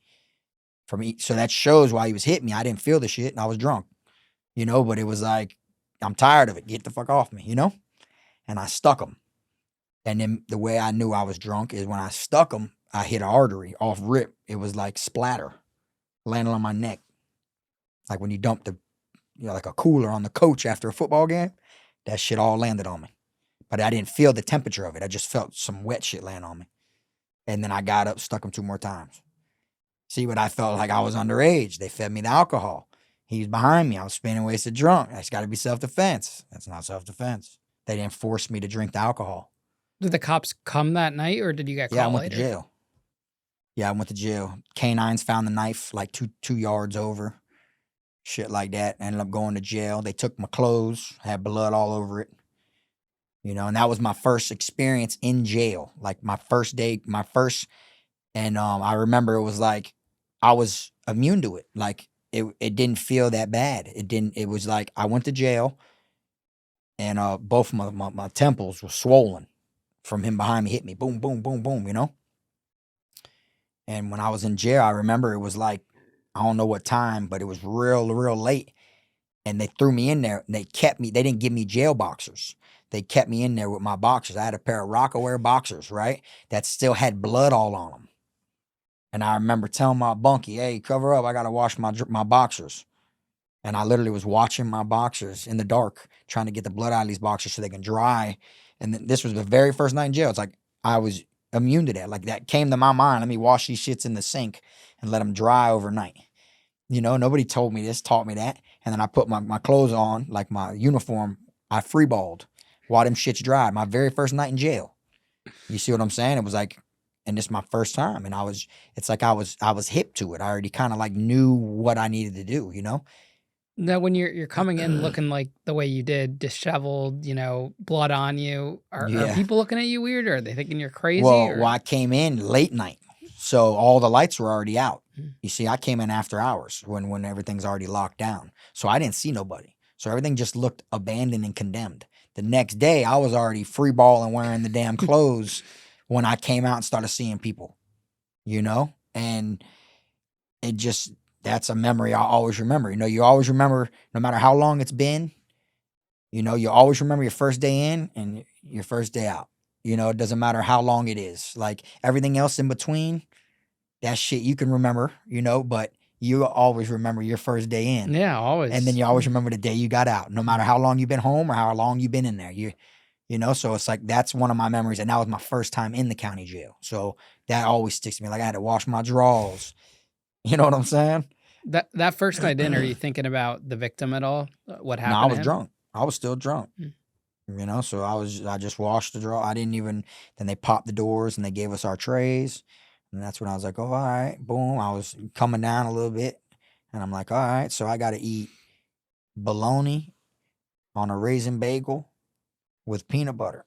From each, so that shows why he was hitting me. I didn't feel the shit and I was drunk. You know, but it was like, I'm tired of it. Get the fuck off me, you know? And I stuck him. And then the way I knew I was drunk is when I stuck him, I hit an artery off rip. It was like splatter landing on my neck. Like when you dump like a cooler on the coach after a football game, that shit all landed on me. But I didn't feel the temperature of it. I just felt some wet shit land on me. And then I got up, stuck him 2 more times. See, but I felt like I was underage. They fed me the alcohol. He was behind me. I was spinning wasted drunk. That's got to be self-defense. That's not self-defense. They didn't force me to drink the alcohol. Did the cops come that night, or did you get Yeah, I caught went later? to jail. Yeah, I went to jail. Canines found the knife like two yards over. Shit like that. Ended up going to jail. They took my clothes, had blood all over it. And that was my first experience in jail. Like my first day, and I remember it was like I was immune to it. Like it didn't feel that bad. It was like I went to jail and both my temples were swollen from him behind me hit me. Boom, boom, boom, boom. And when I was in jail, I remember it was like, I don't know what time, but it was real, real late. And they threw me in there and they kept me. They didn't give me jail boxers. They kept me in there with my boxers. I had a pair of Rockaware boxers, right? That still had blood all on them. And I remember telling my bunkie, hey, cover up. I got to wash my boxers. And I literally was washing my boxers in the dark, trying to get the blood out of these boxers so they can dry. And this was the very first night in jail. It's like I was immune to that. Like that came to my mind. Let me wash these shits in the sink and let them dry overnight. Nobody told me this, taught me that. And then I put my clothes on, like my uniform. I freeballed while them shits dried. My very first night in jail. You see what I'm saying? It was like, and this is my first time. And it's like I was hip to it. I already kind of like knew what I needed to do, Now, when you're coming in looking like the way you did, disheveled, blood on you, are Yeah. people looking at you weird, or are they thinking you're crazy? Well, I came in late night, so all the lights were already out. Mm. You see, I came in after hours when everything's already locked down, so I didn't see nobody. So everything just looked abandoned and condemned. The next day, I was already free balling, wearing the damn clothes when I came out and started seeing people, and it just, that's a memory I always remember. You always remember, no matter how long it's been, you always remember your first day in and your first day out. It doesn't matter how long it is. Like everything else in between, that shit you can remember, but you always remember your first day in. Yeah, always. And then you always remember the day you got out, no matter how long you've been home or how long you've been in there. So it's like, that's one of my memories. And that was my first time in the county jail. So that always sticks to me. Like I had to wash my drawers. You know what I'm saying? That first night in, are you thinking about the victim at all? What happened? No, I was to him? drunk. I was still drunk. So I just washed the drawer. I didn't even, then they popped the doors and they gave us our trays. And that's when I was like, oh, all right, boom. I was coming down a little bit. And I'm like, all right, so I got to eat bologna on a raisin bagel with peanut butter.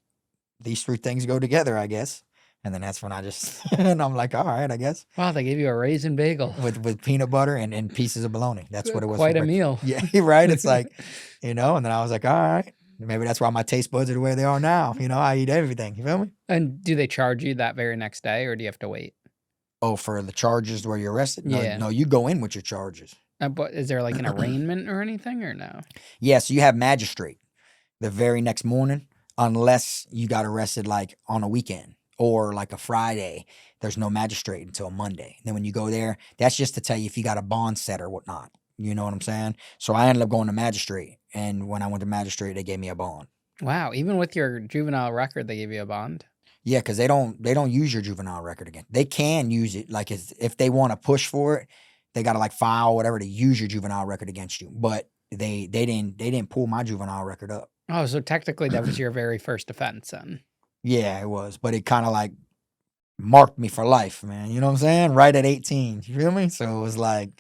These 3 things go together, I guess. And then that's when I just, and I'm like, all right, I guess. Wow, they gave you a raisin bagel With peanut butter and pieces of bologna. That's what it was. Quite for a meal. Yeah, right. It's like, and then I was like, all right. Maybe that's why my taste buds are the way they are now. I eat everything. You feel me? And do they charge you that very next day, or do you have to wait? Oh, for the charges where you're arrested? No, Yeah. no, you go in with your charges. But is there like an arraignment or anything, or no? Yeah, so you have magistrate the very next morning, unless you got arrested like on a weekend or like a Friday. There's no magistrate until Monday. Then when you go there, that's just to tell you if you got a bond set or whatnot. You know what I'm saying? So I ended up going to magistrate, and when I went to magistrate, they gave me a bond. Wow, even with your juvenile record, they gave you a bond? Yeah, because they don't use your juvenile record again. They can use it, like if they want to push for it, they got to like file whatever to use your juvenile record against you. But they didn't pull my juvenile record up. Oh, so technically that was your very first offense then. Yeah, it was, but it kind of like marked me for life, man. You know what I'm saying? Right at 18, you feel me? So it was like,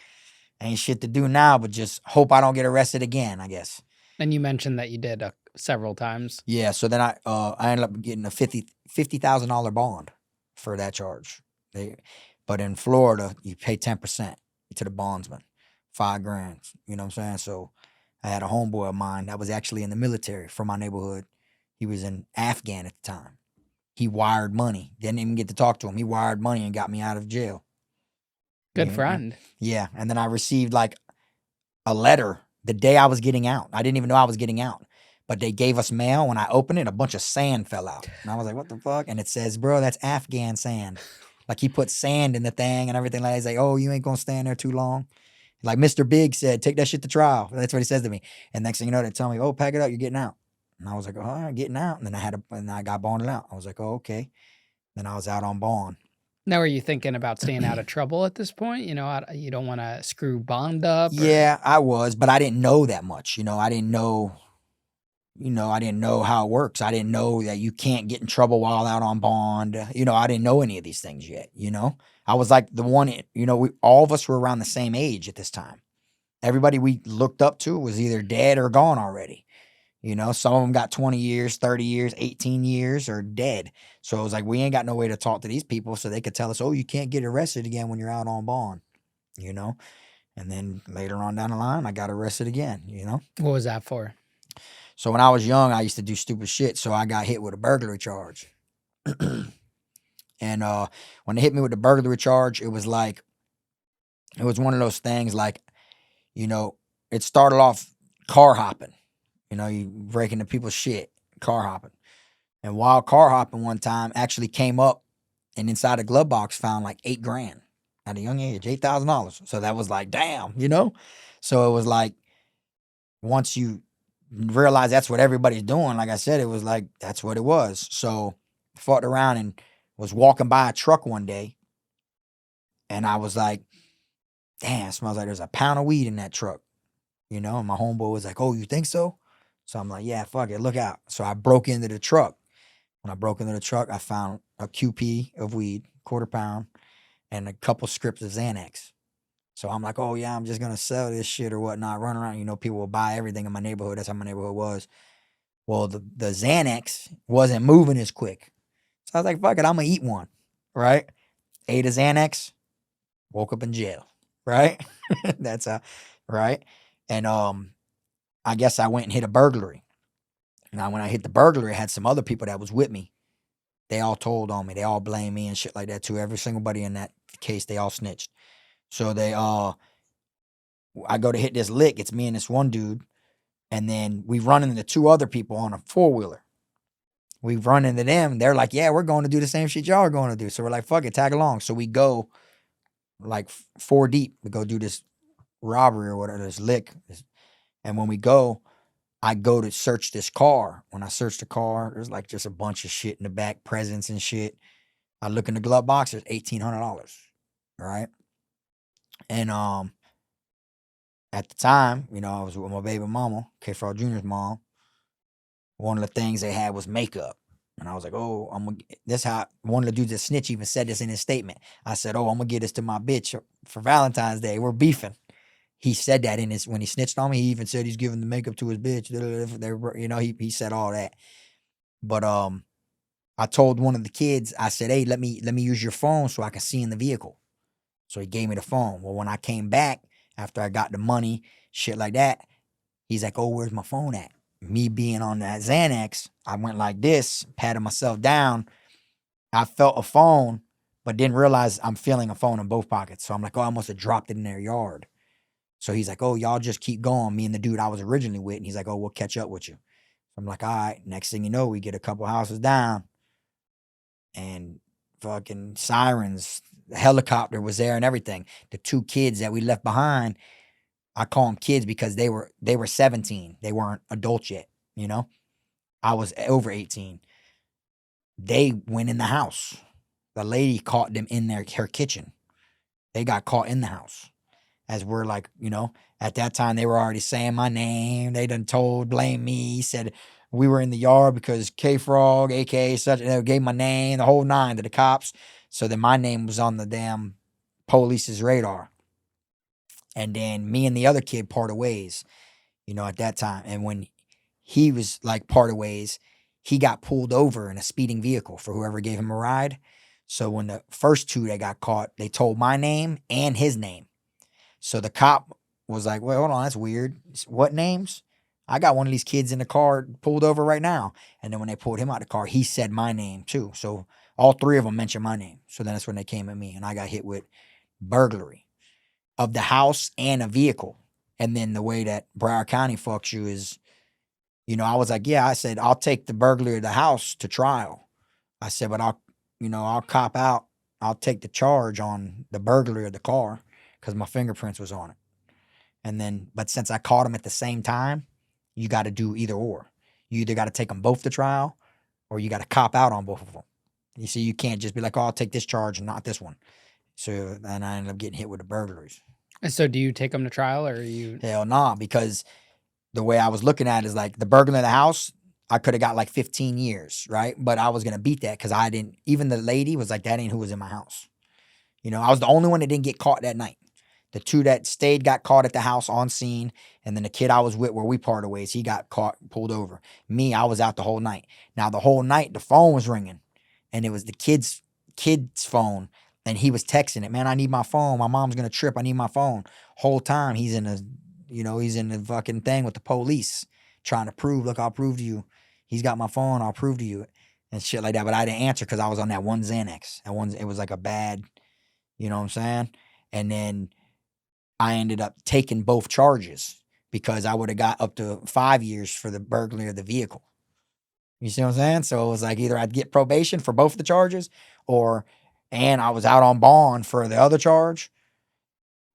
ain't shit to do now, but just hope I don't get arrested again, I guess. And you mentioned that you did several times. Yeah, so then I ended up getting a $50,000 bond for that charge. But in Florida, you pay 10% to the bondsman, $5,000. You know what I'm saying? So I had a homeboy of mine that was actually in the military from my neighborhood. He was in Afghan at the time. He wired money. Didn't even get to talk to him. He wired money and got me out of jail. Good friend. Yeah, and then I received like a letter the day I was getting out. I didn't even know I was getting out. But they gave us mail. When I opened it, a bunch of sand fell out. And I was like, what the fuck? And it says, bro, that's Afghan sand. Like he put sand in the thing and everything. Like he's like, oh, you ain't gonna stand there too long. Like Mr. Big said, take that shit to trial. That's what he says to me. And next thing you know, they tell me, oh, pack it up, you're getting out. And I was like, all right, getting out. And then I got bonded out. I was like, oh, okay. Then I was out on bond. Now, are you thinking about staying out of trouble at this point? You know, you don't want to screw bond up. Yeah, I was, but I didn't know that much. I didn't know. I didn't know how it works. I didn't know that you can't get in trouble while out on bond. I didn't know any of these things yet. I was like the one. All of us were around the same age at this time. Everybody we looked up to was either dead or gone already. Some of them got 20 years, 30 years, 18 years, or dead. So it was like, we ain't got no way to talk to these people so they could tell us, oh, you can't get arrested again when you're out on bond, And then later on down the line, I got arrested again, What was that for? So when I was young, I used to do stupid shit. So I got hit with a burglary charge. And when they hit me with the burglary charge, it was one of those things like, it started off car hopping. You break into people's shit, car hopping. And while car hopping one time, actually came up and inside a glove box found like $8,000 at a young age, $8,000. So that was like, damn, So it was like, once you realize that's what everybody's doing, like I said, it was like, that's what it was. So I fought around and was walking by a truck one day. And I was like, damn, it smells like there's a pound of weed in that truck. And my homeboy was like, oh, you think so? So I'm like, yeah, fuck it, look out. So I broke into the truck. When I broke into the truck, I found a QP of weed, quarter pound, and a couple scripts of Xanax. So I'm like, oh yeah, I'm just gonna sell this shit or whatnot, run around. People will buy everything in my neighborhood. That's how my neighborhood was. Well, the Xanax wasn't moving as quick. So I was like, fuck it, I'm gonna eat one. Right? Ate a Xanax, woke up in jail. Right? That's right. And I guess I went and hit a burglary. Now, when I hit the burglary, I had some other people that was with me. They all told on me. They all blamed me and shit like that too. Every single buddy in that case, they all snitched. So I go to hit this lick. It's me and this one dude. And then we run into two other people on a 4-wheeler. We run into them. They're like, yeah, we're going to do the same shit y'all are going to do. So we're like, fuck it, tag along. So we go like 4 deep. We go do this robbery or whatever, this lick. And when we go, I go to search this car. When I search the car, there's like just a bunch of shit in the back, presents and shit. I look in the glove box, there's $1,800. Right? And at the time, I was with my baby mama, Kfrog Jr.'s mom. One of the things they had was makeup. And I was like, oh, this how one of the dudes that snitch even said this in his statement. I said, oh, I'm gonna get this to my bitch for Valentine's Day. We're beefing. He said that when he snitched on me. He even said he's giving the makeup to his bitch. He said all that. But I told one of the kids, I said, hey, let me use your phone so I can see in the vehicle. So he gave me the phone. Well, when I came back after I got the money, shit like that, he's like, oh, where's my phone at? Me being on that Xanax, I went like this, patted myself down. I felt a phone, but didn't realize I'm feeling a phone in both pockets. So I'm like, oh, I must have dropped it in their yard. So he's like, oh, y'all just keep going. Me and the dude I was originally with. And he's like, oh, we'll catch up with you. So I'm like, all right. Next thing you know, we get a couple houses down and fucking sirens, the helicopter was there and everything. The 2 kids that we left behind, I call them kids because they were 17. They weren't adults yet, I was over 18. They went in the house. The lady caught them in her kitchen. They got caught in the house. As we're like, at that time they were already saying my name. They done blame me. Said we were in the yard because Kfrog, aka such, they gave my name, the whole 9 to the cops. So then my name was on the damn police's radar. And then me and the other kid parted ways, at that time. And when he was like parted ways, he got pulled over in a speeding vehicle for whoever gave him a ride. So when the first 2 that got caught, they told my name and his name. So the cop was like, wait, hold on, that's weird. What names? I got one of these kids in the car pulled over right now. And then when they pulled him out of the car, he said my name too. So all 3 of them mentioned my name. So then that's when they came at me and I got hit with burglary of the house and a vehicle. And then the way that Broward County fucks you is, I was like, yeah, I said, I'll take the burglary of the house to trial. I said, but I'll cop out. I'll take the charge on the burglary of the car because my fingerprints was on it. And then, but since I caught them at the same time, you got to do either or. You either got to take them both to trial or you got to cop out on both of them. You see, you can't just be like, oh, I'll take this charge and not this one. So then I ended up getting hit with the burglaries. And so do you take them to trial, or are you? Hell nah, because the way I was looking at it is like the burglar of the house, I could have got like 15 years, right? But I was gonna beat that because I didn't. Even the lady was like, that ain't who was in my house. I was the only one that didn't get caught that night. The two that stayed got caught at the house on scene, and then the kid I was with, where we parted ways, he got caught, pulled over. Me, I was out the whole night. Now the whole night the phone was ringing, and it was the kid's phone, and he was texting it. Man, I need my phone. My mom's gonna trip. I need my phone. Whole time he's in the fucking thing with the police, trying to prove. Look, I'll prove to you. He's got my phone. I'll prove to you, and shit like that. But I didn't answer because I was on that one Xanax. It was like a bad, you know what I'm saying? And then I ended up taking both charges because I would have got up to 5 years for the burglary of the vehicle. You see what I'm saying? So it was like either I'd get probation for both the charges, and I was out on bond for the other charge,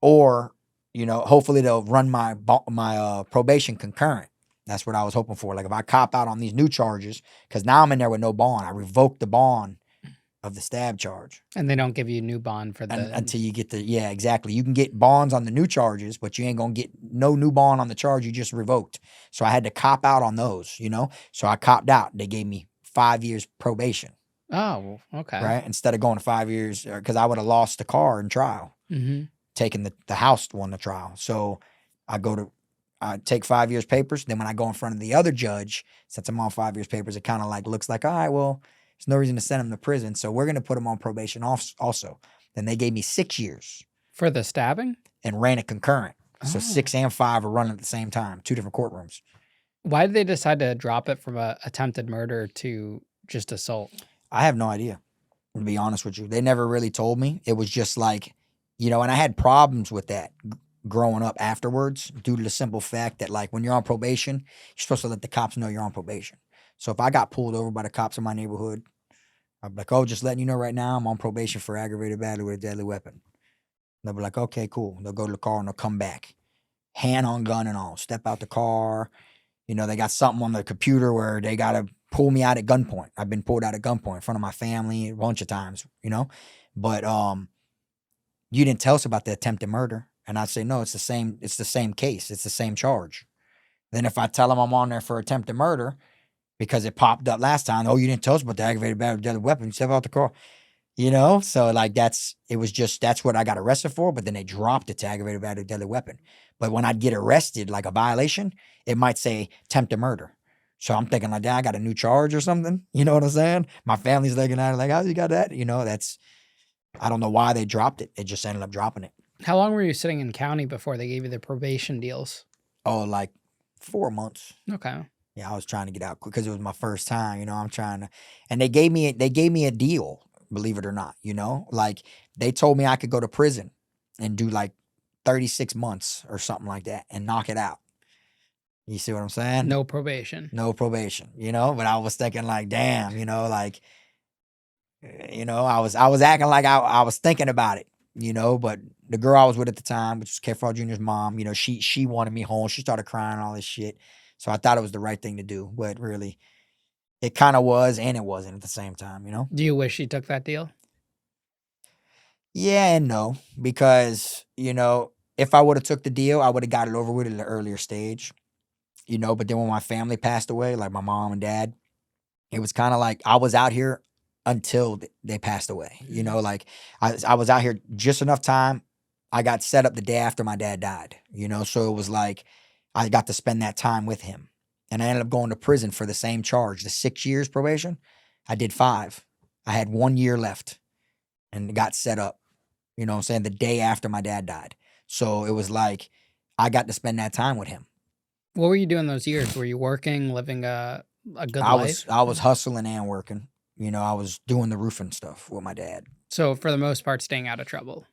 or hopefully they'll run my probation concurrent. That's what I was hoping for. Like if I cop out on these new charges, because now I'm in there with no bond, I revoked the bond of the stab charge. And they don't give you new bond for the until you get yeah, exactly. You can get bonds on the new charges, but you ain't gonna get no new bond on the charge you just revoked. So I had to cop out on those, So I copped out. They gave me 5 years probation. Oh, okay. Right? Instead of going to 5 years, because I would have lost the car in trial, taking the house one to trial. So I take 5 years papers. Then when I go in front of the other judge, since I'm on 5 years papers, it kind of like looks like, all right, well, there's no reason to send him to prison, so we're going to put him on probation also. Then they gave me 6 years. For the stabbing? And ran it concurrent. So 6 and 5 are running at the same time, 2 different courtrooms. Why did they decide to drop it from a attempted murder to just assault? I have no idea, to be honest with you. They never really told me. It was just like, and I had problems with that growing up afterwards due to the simple fact that, like, when you're on probation, you're supposed to let the cops know you're on probation. So if I got pulled over by the cops in my neighborhood, I'd be like, oh, just letting you know right now, I'm on probation for aggravated battery with a deadly weapon. They'll be like, okay, cool. They'll go to the car and they'll come back. Hand on gun and all. Step out the car. They got something on the computer where they got to pull me out at gunpoint. I've been pulled out at gunpoint in front of my family a bunch of times, But you didn't tell us about the attempted murder. And I'd say, no, it's the same case. It's the same charge. Then if I tell them I'm on there for attempted murder, because it popped up last time. Oh, you didn't tell us about the aggravated battery with deadly weapon. Step out the car. So like that's what I got arrested for, but then they dropped it to aggravated battery with deadly weapon. But when I'd get arrested, like a violation, it might say attempted murder. So I'm thinking like, I got a new charge or something. You know what I'm saying? My family's looking at it like, how you got that? I don't know why they dropped it. They just ended up dropping it. How long were you sitting in county before they gave you the probation deals? Oh, like 4 months. Okay. Yeah, I was trying to get out because it was my first time. I'm trying to, and they gave me a deal, believe it or not. Like they told me I could go to prison and do like 36 months or something like that and knock it out. You see what I'm saying? No probation. No probation. But I was thinking like, damn, like, I was acting like I was thinking about it. But the girl I was with at the time, which was Kfrog Jr.'s mom, she wanted me home. She started crying and all this shit. So I thought it was the right thing to do, but really, it kind of was and it wasn't at the same time, Do you wish you took that deal? Yeah and no, because, if I would have took the deal, I would have got it over with at an earlier stage, but then when my family passed away, like my mom and dad, it was kind of like I was out here until they passed away, like I was out here just enough time. I got set up the day after my dad died, so it was like, I got to spend that time with him. And I ended up going to prison for the same charge, the 6 years probation. I did 5. I had 1 year left and got set up, the day after my dad died. So it was like, I got to spend that time with him. What were you doing those years? Were you working, living a good life? I was hustling and working. I was doing the roofing stuff with my dad. So for the most part, staying out of trouble?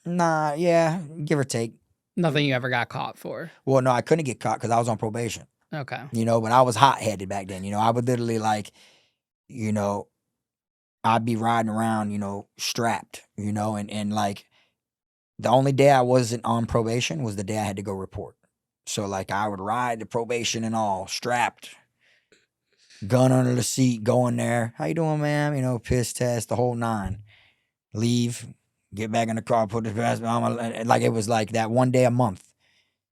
Nah, yeah, give or take. Nothing you ever got caught for? Well, no, I couldn't get caught because I was on probation. Okay. But I was hot-headed back then. I would literally like, I'd be riding around, strapped, and like the only day I wasn't on probation was the day I had to go report. So like I would ride the probation and all strapped. gun under the seat, go in there. How you doing, ma'am? You know, piss test, the whole nine. Leave, get back in the car, put the gas on. Like it was like that one day a month,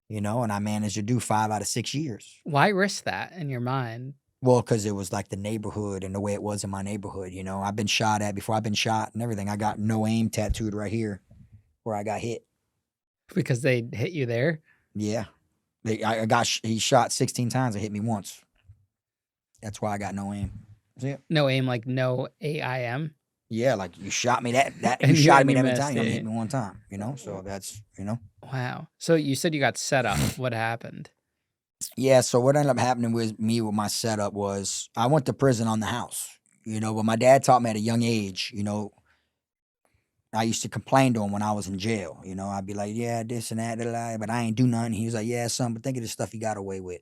you know, and I managed to do 5 out of 6 years. Why risk that in your mind? Well, because it was like the neighborhood and the way it was in my neighborhood, you know. I've been shot at before. I've been shot and everything. I got no aim tattooed right here where I got hit. Because they hit you there? Yeah. He shot 16 times and hit me once. That's why I got no aim. See it? No aim, like no AIM? Yeah, like you shot me that you And shot and me you that many missed, times. You only yeah. hit me one time, you know. So that's, you know. Wow. So you said you got set up. What happened? Yeah, so what ended up happening with me with my setup was I went to prison on the house, you know, but my dad taught me at a young age, you know. I used to complain to him when I was in jail, you know. I'd be like, yeah, this and that, but I ain't do nothing. He was like, yeah, son, but think of the stuff you got away with,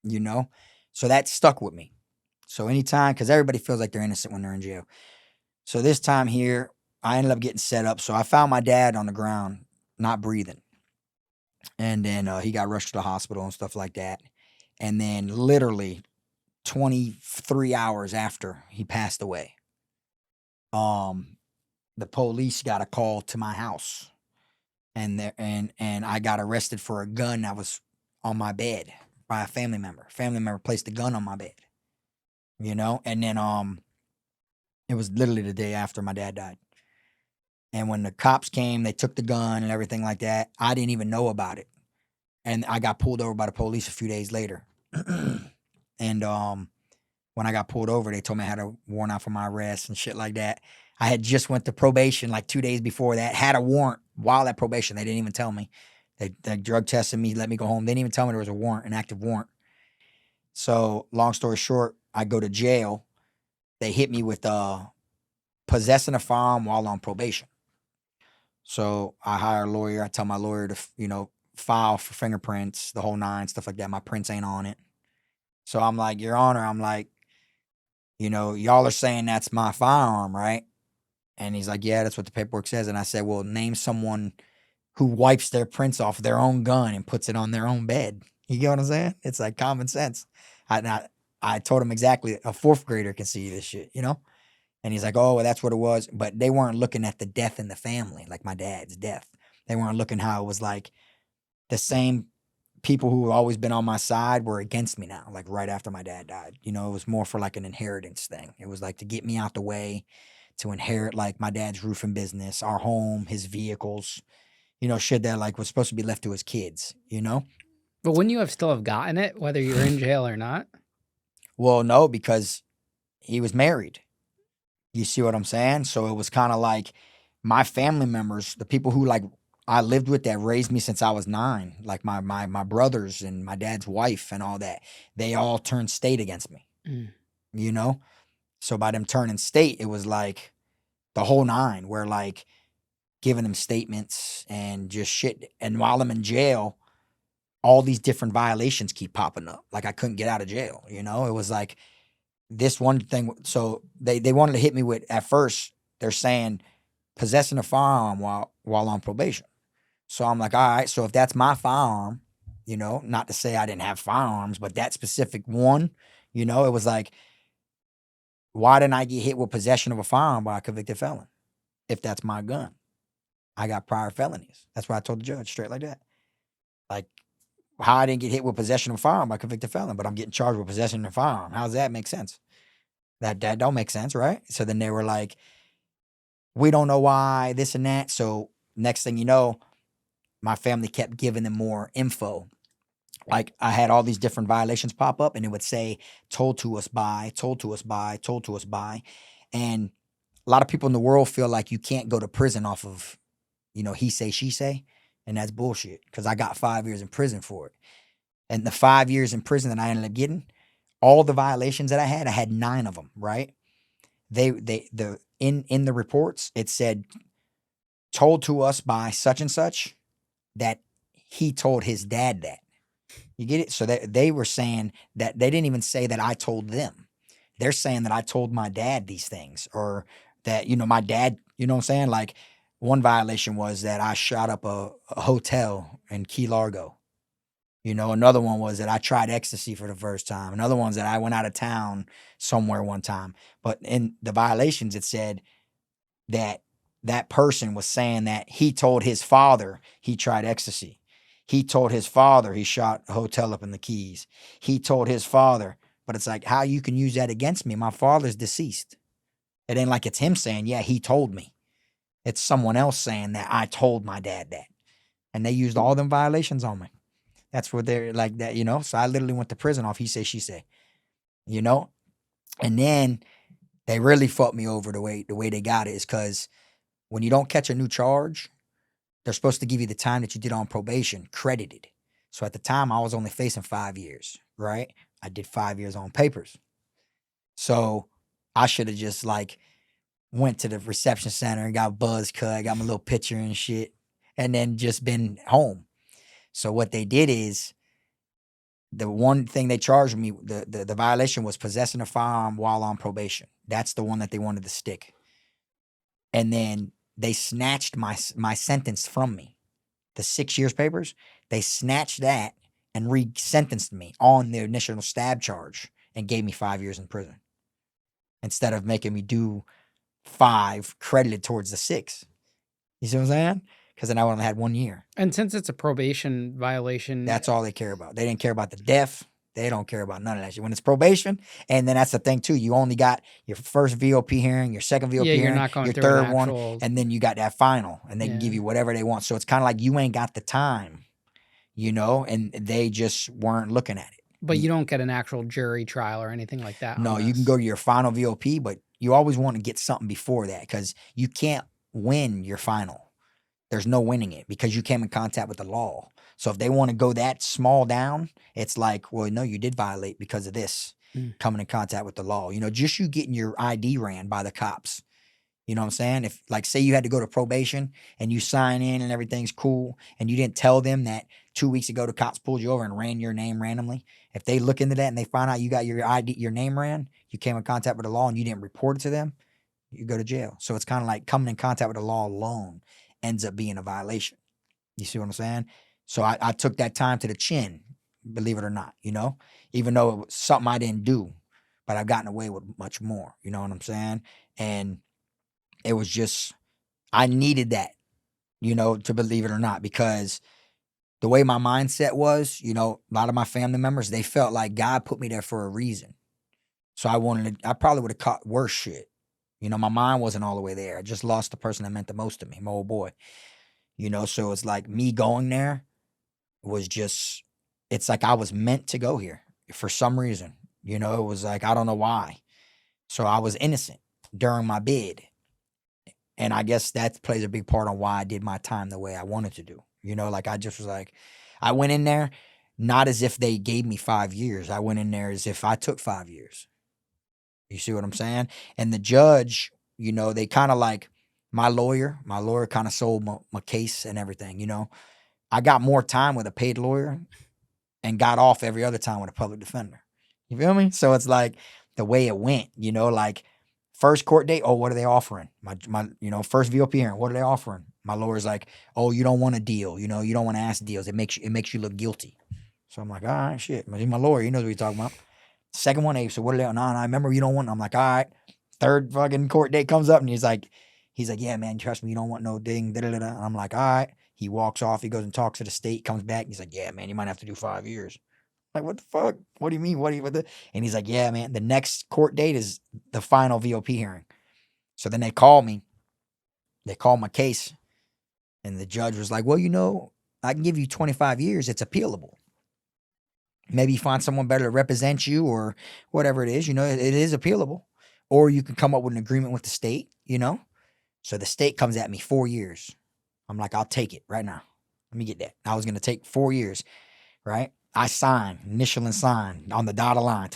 you know. So that stuck with me. So anytime, because everybody feels like they're innocent when they're in jail. So this time here, I ended up getting set up. So I found my dad on the ground, not breathing. And then he got rushed to the hospital and stuff like that. And then literally 23 hours after he passed away, the police got a call to my house. And I got arrested for a gun that was on my bed by a family member. Family member placed a gun on my bed. You know? And then it was literally the day after my dad died. And when the cops came, they took the gun and everything like that. I didn't even know about it. And I got pulled over by the police a few days later. And when I got pulled over, they told me I had a warrant out for my arrest and shit like that. I had just went to probation like 2 days before that, had a warrant while at probation. They didn't even tell me. They drug tested me, let me go home. They didn't even tell me there was a warrant, an active warrant. So long story short, I go to jail. They hit me with possessing a firearm while on probation. So I hire a lawyer. I tell my lawyer to, you know, file for fingerprints, the whole nine, stuff like that. My prints ain't on it. So I'm like, Your Honor, I'm like, you know, y'all are saying that's my firearm, right? And he's like, yeah, that's what the paperwork says. And I said, well, name someone who wipes their prints off their own gun and puts it on their own bed. You get what I'm saying? It's like common sense. I told him exactly a fourth grader can see this shit, you know? And he's like, oh, well, that's what it was. But they weren't looking at the death in the family, like my dad's death. They weren't looking how it was like the same people who have always been on my side were against me now, like right after my dad died. You know, it was more for like an inheritance thing. It was like to get me out the way, to inherit like my dad's roofing business, our home, his vehicles, you know, shit that like was supposed to be left to his kids, you know? But wouldn't you still have gotten it, whether you're in jail or not? Well, no, because he was married. You see what I'm saying? So it was kind of like my family members, the people who like I lived with that raised me since I was 9, like my brothers and my dad's wife and all that, they all turned state against me, you know? So by them turning state, it was like the whole nine, where like giving them statements and just shit. And while I'm in jail, all these different violations keep popping up. Like I couldn't get out of jail, you know? It was like this one thing. So they wanted to hit me with, at first, they're saying possessing a firearm while on probation. So I'm like, all right, so if that's my firearm, you know, not to say I didn't have firearms, but that specific one, you know, it was like, why didn't I get hit with possession of a firearm by a convicted felon? If that's my gun, I got prior felonies. That's what I told the judge, straight like that. Like, how I didn't get hit with possession of a firearm by a convicted felon, but I'm getting charged with possession of a firearm. How does that make sense? That don't make sense, right? So then they were like, we don't know why, this and that. So next thing you know, my family kept giving them more info. Like I had all these different violations pop up and it would say told to us by, told to us by, told to us by. And a lot of people in the world feel like you can't go to prison off of, you know, he say, she say. And that's bullshit, because I got 5 years in prison for it. And the 5 years in prison that I ended up getting, all the violations that I had 9 of them, right? In the reports, it said told to us by such and such, that he told his dad that. You get it? So they were saying that they didn't even say that I told them. They're saying that I told my dad these things, or that, you know, my dad, you know what I'm saying? Like one violation was that I shot up a hotel in Key Largo. You know, another one was that I tried ecstasy for the first time. Another one's that I went out of town somewhere one time. But in the violations, it said that that person was saying that he told his father he tried ecstasy. He told his father he shot a hotel up in the Keys. He told his father, but it's like, how you can use that against me? My father's deceased. It ain't like it's him saying, yeah, he told me. It's someone else saying that I told my dad that. And they used all them violations on me. That's what they're like that, you know? So I literally went to prison off he say, she say, you know? And then they really fucked me over the way they got it is because when you don't catch a new charge, they're supposed to give you the time that you did on probation credited. So at the time, I was only facing 5 years, right? I did 5 years on papers. So I should have just like went to the reception center and got buzz cut, got my little picture and shit, and then just been home. So what they did is the one thing they charged me, the violation was possessing a firearm while on probation. That's the one that they wanted to stick. And then they snatched my sentence from me. The 6 years papers, they snatched that and re-sentenced me on the initial stab charge and gave me 5 years in prison instead of making me do 5 credited towards the 6. You see what I'm saying? Because then I only had 1 year. And since it's a probation violation, That's all they care about. They didn't care about the death. They don't care about none of that shit. When it's probation, and then that's the thing too. You only got your first VOP hearing, your second VOP yeah, you're hearing, not going your through an third one, actual. and then you got that final, and they can give Yeah. you whatever they want. So it's kind of like you ain't got the time, you know, and they just weren't looking at it. But you don't get an actual jury trial or anything like that. No, on you can this. go to your final VOP, but you always want to get something before that because you can't win your final. There's no winning it because you came in contact with the law. So if they want to go that small down, it's like, well, no, you did violate because of this coming in contact with the law. You know, just you getting your ID ran by the cops. You know what I'm saying? If, like, say you had to go to probation and you sign in and everything's cool and you didn't tell them that 2 weeks ago the cops pulled you over and ran your name randomly. If they look into that and they find out you got your ID, your name ran, you came in contact with the law and you didn't report it to them, you go to jail. So it's kind of like coming in contact with the law alone ends up being a violation. You see what I'm saying? So I took that time to the chin, believe it or not, you know, even though it was something I didn't do, but I've gotten away with much more, you know what I'm saying? And it was just, I needed that, you know, to believe it or not, because the way my mindset was, you know, a lot of my family members, they felt like God put me there for a reason. So I probably would have caught worse shit. You know, my mind wasn't all the way there. I just lost the person that meant the most to me, my old boy. You know, so it's like me going there was just, it's like I was meant to go here for some reason. You know, it was like, I don't know why. So I was innocent during my bid. And I guess that plays a big part on why I did my time the way I wanted to do. You know, like I just was like, I went in there not as if they gave me 5 years. I went in there as if I took 5 years. You see what I'm saying? And the judge, you know, they kind of like my lawyer kind of sold my case and everything, you know. I got more time with a paid lawyer and got off every other time with a public defender. You feel me? So it's like the way it went, you know, like first court date, oh, what are they offering? My you know, first VOP hearing, what are they offering? My lawyer's like, oh, you don't want a deal, you know, you don't want to ask deals. It makes you look guilty. So I'm like, all right, shit. He's my lawyer, he knows what he's talking about. Second one, hey, so what are they? No, I remember you don't want. I'm like, all right. Third fucking court date comes up and he's like, yeah, man, trust me, you don't want no ding. And I'm like, all right. He walks off. He goes and talks to the state. Comes back. And he's like, yeah, man, you might have to do 5 years. I'm like, what the fuck? What do you mean? What the? And he's like, yeah, man, the next court date is the final VOP hearing. So then they call me. They call my case, and the judge was like, well, you know, I can give you 25 years. It's appealable. Maybe find someone better to represent you or whatever it is, you know, it is appealable. Or you can come up with an agreement with the state, you know? So the state comes at me 4 years. I'm like, I'll take it right now. Let me get that. I was going to take 4 years, right? I signed, initial and sign on the dotted line,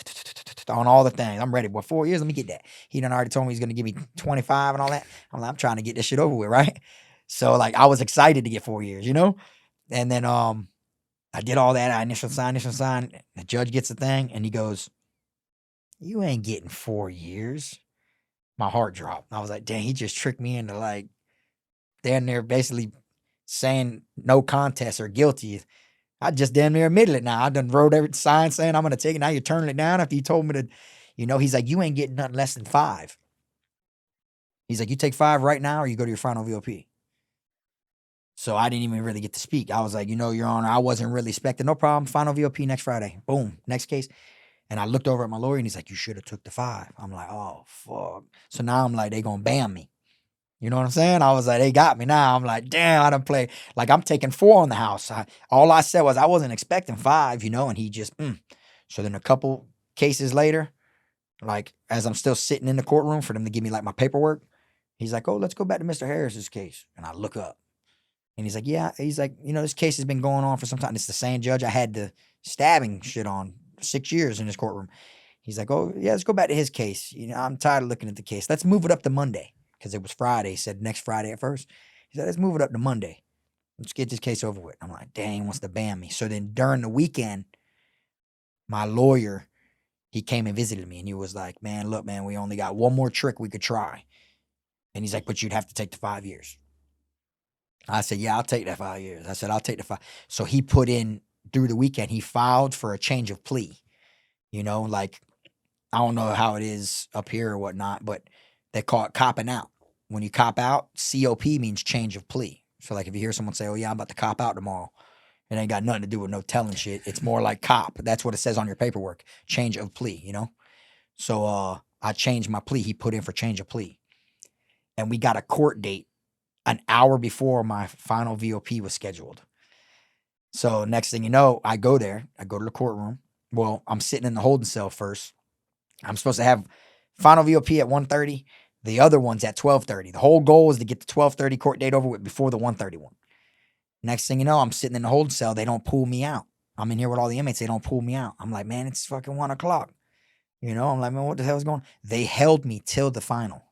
on all the things. I'm ready. Well, 4 years, let me get that. He done already told me he's going to give me 25 and all that. I'm like, I'm trying to get this shit over with, right? So like, I was excited to get 4 years, you know? And then, I did all that. I initial sign. The judge gets the thing and he goes, you ain't getting 4 years. My heart dropped. I was like, dang, he just tricked me into like, they're basically saying no contest or guilty. I just damn near admitted it now. I done wrote every sign saying I'm going to take it. Now you're turning it down after you told me to, he's like, you ain't getting nothing less than 5. He's like, you take 5 right now or you go to your final VOP. So I didn't even really get to speak. I was like, Your Honor, I wasn't really expecting. No problem. Final VOP next Friday. Boom. Next case. And I looked over at my lawyer and he's like, you should have took the 5. I'm like, oh, fuck. So now I'm like, they going to ban me. You know what I'm saying? I was like, they got me now. I'm like, damn, I done play. Like, I'm taking 4 on the house. All I said was I wasn't expecting 5, and he just, So then a couple cases later, like, as I'm still sitting in the courtroom for them to give me, like, my paperwork, he's like, oh, let's go back to Mr. Harris's case. And I look up. And he's like, yeah. He's like, this case has been going on for some time. It's the same judge I had the stabbing shit on 6 years in this courtroom. He's like, oh, yeah, let's go back to his case. I'm tired of looking at the case. Let's move it up to Monday. Because it was Friday. He said next Friday at first. He said, let's move it up to Monday. Let's get this case over with. I'm like, dang, he wants to ban me. So then during the weekend, my lawyer, he came and visited me. And he was like, man, look, man, we only got one more trick we could try. And he's like, but you'd have to take the 5 years. I said, yeah, I'll take that 5 years. I said, I'll take the 5. So he put in, through the weekend, he filed for a change of plea. Like, I don't know how it is up here or whatnot, but they call it copping out. When you cop out, COP means change of plea. So, like, if you hear someone say, oh, yeah, I'm about to cop out tomorrow, it ain't got nothing to do with no telling shit. It's more like cop. That's what it says on your paperwork, change of plea, So, I changed my plea. He put in for change of plea. And we got a court date an hour before my final VOP was scheduled. So, next thing you know, I go there. I go to the courtroom. Well, I'm sitting in the holding cell first. I'm supposed to have final VOP at 1:30. The other one's at 12:30. The whole goal is to get the 12:30 court date over with before the 1:30 one. Next thing you know, I'm sitting in the holding cell. They don't pull me out. I'm in here with all the inmates. They don't pull me out. I'm like, man, it's fucking 1 o'clock. I'm like, man, what the hell is going on? They held me till the final.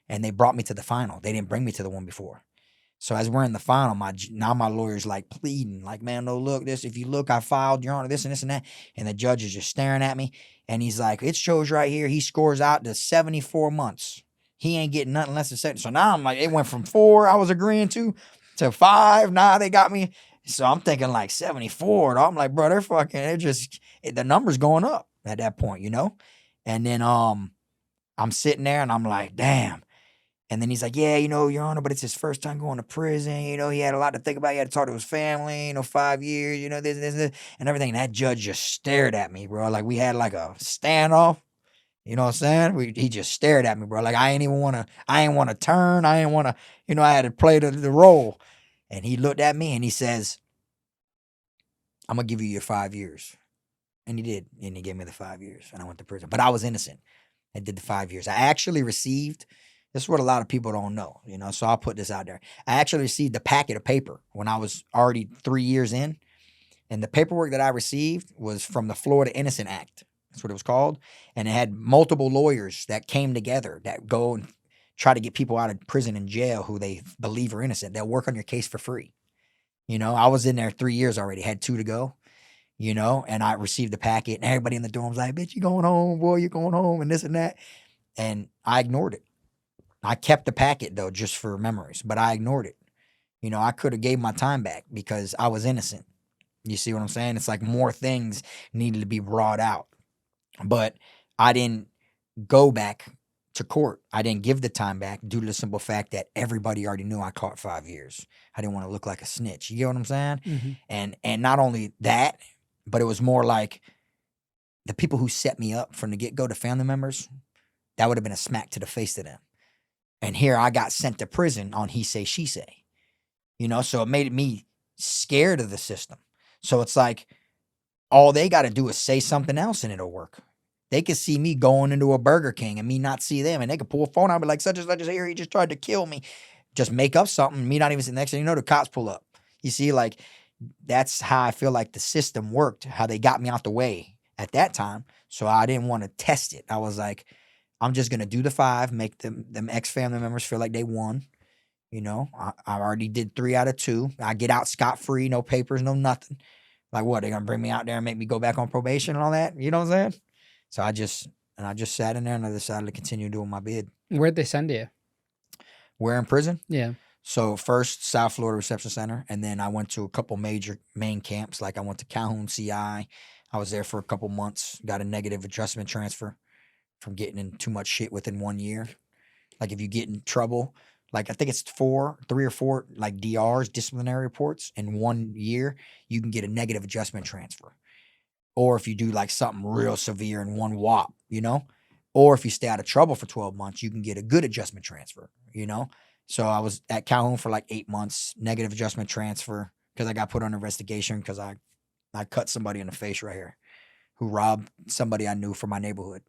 And they brought me to the final. They didn't bring me to the one before. So as we're in the final, my lawyer's like pleading, like, man, no, look, if you look, I filed, Your Honor, this and this and that. And the judge is just staring at me. And he's like, it shows right here, he scores out to 74 months. He ain't getting nothing less than 7. So now I'm like, it went from 4 I was agreeing to 5. Now they got me. So I'm thinking like 74. I'm like, bro, the number's going up at that point, And then I'm sitting there and I'm like, damn. And then he's like, yeah, Your Honor, but it's his first time going to prison. He had a lot to think about. He had to talk to his family, 5 years, this, and everything. And that judge just stared at me, bro. Like, we had like a standoff. You know what I'm saying? He just stared at me, bro. Like, I ain't want to turn. I ain't want to, I had to play the role. And he looked at me and he says, I'm going to give you your 5 years. And he did. And he gave me the 5 years. And I went to prison. But I was innocent. I did the 5 years. I actually received... This is what a lot of people don't know, so I'll put this out there. I actually received a packet of paper when I was already 3 years in, and the paperwork that I received was from the Florida Innocent Act. That's what it was called, and it had multiple lawyers that came together that go and try to get people out of prison and jail who they believe are innocent. They'll work on your case for free. I was in there 3 years already, had 2 to go, and I received the packet, and everybody in the dorm was like, bitch, you going home, boy, you're going home, and this and that, and I ignored it. I kept the packet, though, just for memories, but I ignored it. I could have gave my time back because I was innocent. You see what I'm saying? It's like more things needed to be brought out. But I didn't go back to court. I didn't give the time back due to the simple fact that everybody already knew I caught 5 years. I didn't want to look like a snitch. You get what I'm saying? Mm-hmm. And not only that, but it was more like the people who set me up from the get-go, the family members, that would have been a smack to the face to them. And here I got sent to prison on he say, she say, so it made me scared of the system. So it's like, all they got to do is say something else and it'll work. They could see me going into a Burger King and me not see them. And they could pull a phone out and be like, such and such is here. He just tried to kill me. Just make up something. Me not even sitting next thing the cops pull up. You see, like, that's how I feel like the system worked, how they got me out the way at that time. So I didn't want to test it. I was like, I'm just going to do the 5, make them ex-family members feel like they won. I already did 3 out of 2. I get out scot-free, no papers, no nothing. Like, what, they going to bring me out there and make me go back on probation and all that? You know what I'm saying? So I just sat in there and I decided to continue doing my bid. Where'd they send you? Where in prison? Yeah. So first South Florida Reception Center, and then I went to a couple major main camps. Like I went to Calhoun CI. I was there for a couple months. Got a negative adjustment transfer from getting in too much shit within 1 year. Like if you get in trouble, like I think it's 3 or 4 like DRs, disciplinary reports in 1 year, you can get a negative adjustment transfer. Or if you do like something real severe in one whop, you know? Or if you stay out of trouble for 12 months, you can get a good adjustment transfer, you know? So I was at Calhoun for like 8 months, negative adjustment transfer, because I got put on investigation because I cut somebody in the face right here who robbed somebody I knew from my neighborhood.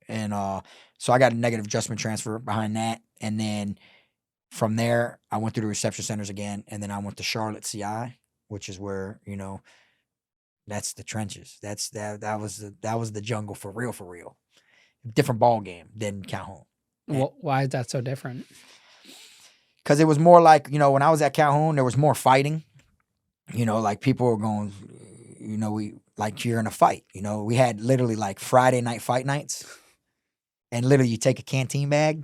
And so I got a negative adjustment transfer behind that. And then from there, I went through the reception centers again. And then I went to Charlotte CI, which is where, you know, that's the trenches. That was the jungle for real, for real. Different ball game than Calhoun. Why is that so different? Because it was more like, you know, when I was at Calhoun, there was more fighting. You know, like people were going, you know, we like you're in a fight. You know, we had literally like Friday night fight nights. And literally you take a canteen bag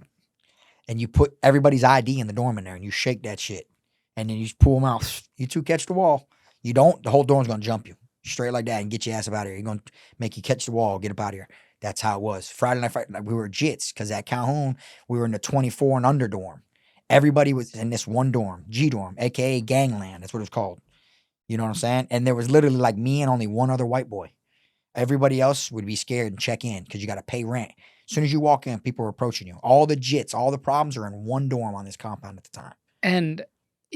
and you put everybody's ID in the dorm in there and you shake that shit. And then you just pull them out. You two catch the wall. You don't, the whole dorm's going to jump you. Straight like that and get your ass up out of here. You're going to make you catch the wall, get up out of here. That's how it was. Friday night fight, like we were jits because at Calhoun, we were in the 24 and under dorm. Everybody was in this one dorm, G dorm, aka gangland. That's what it was called. You know what I'm saying? And there was literally like me and only one other white boy. Everybody else would be scared and check in because you got to pay rent. As soon as you walk in, people are approaching you. All the jits, all the problems are in one dorm on this compound at the time. And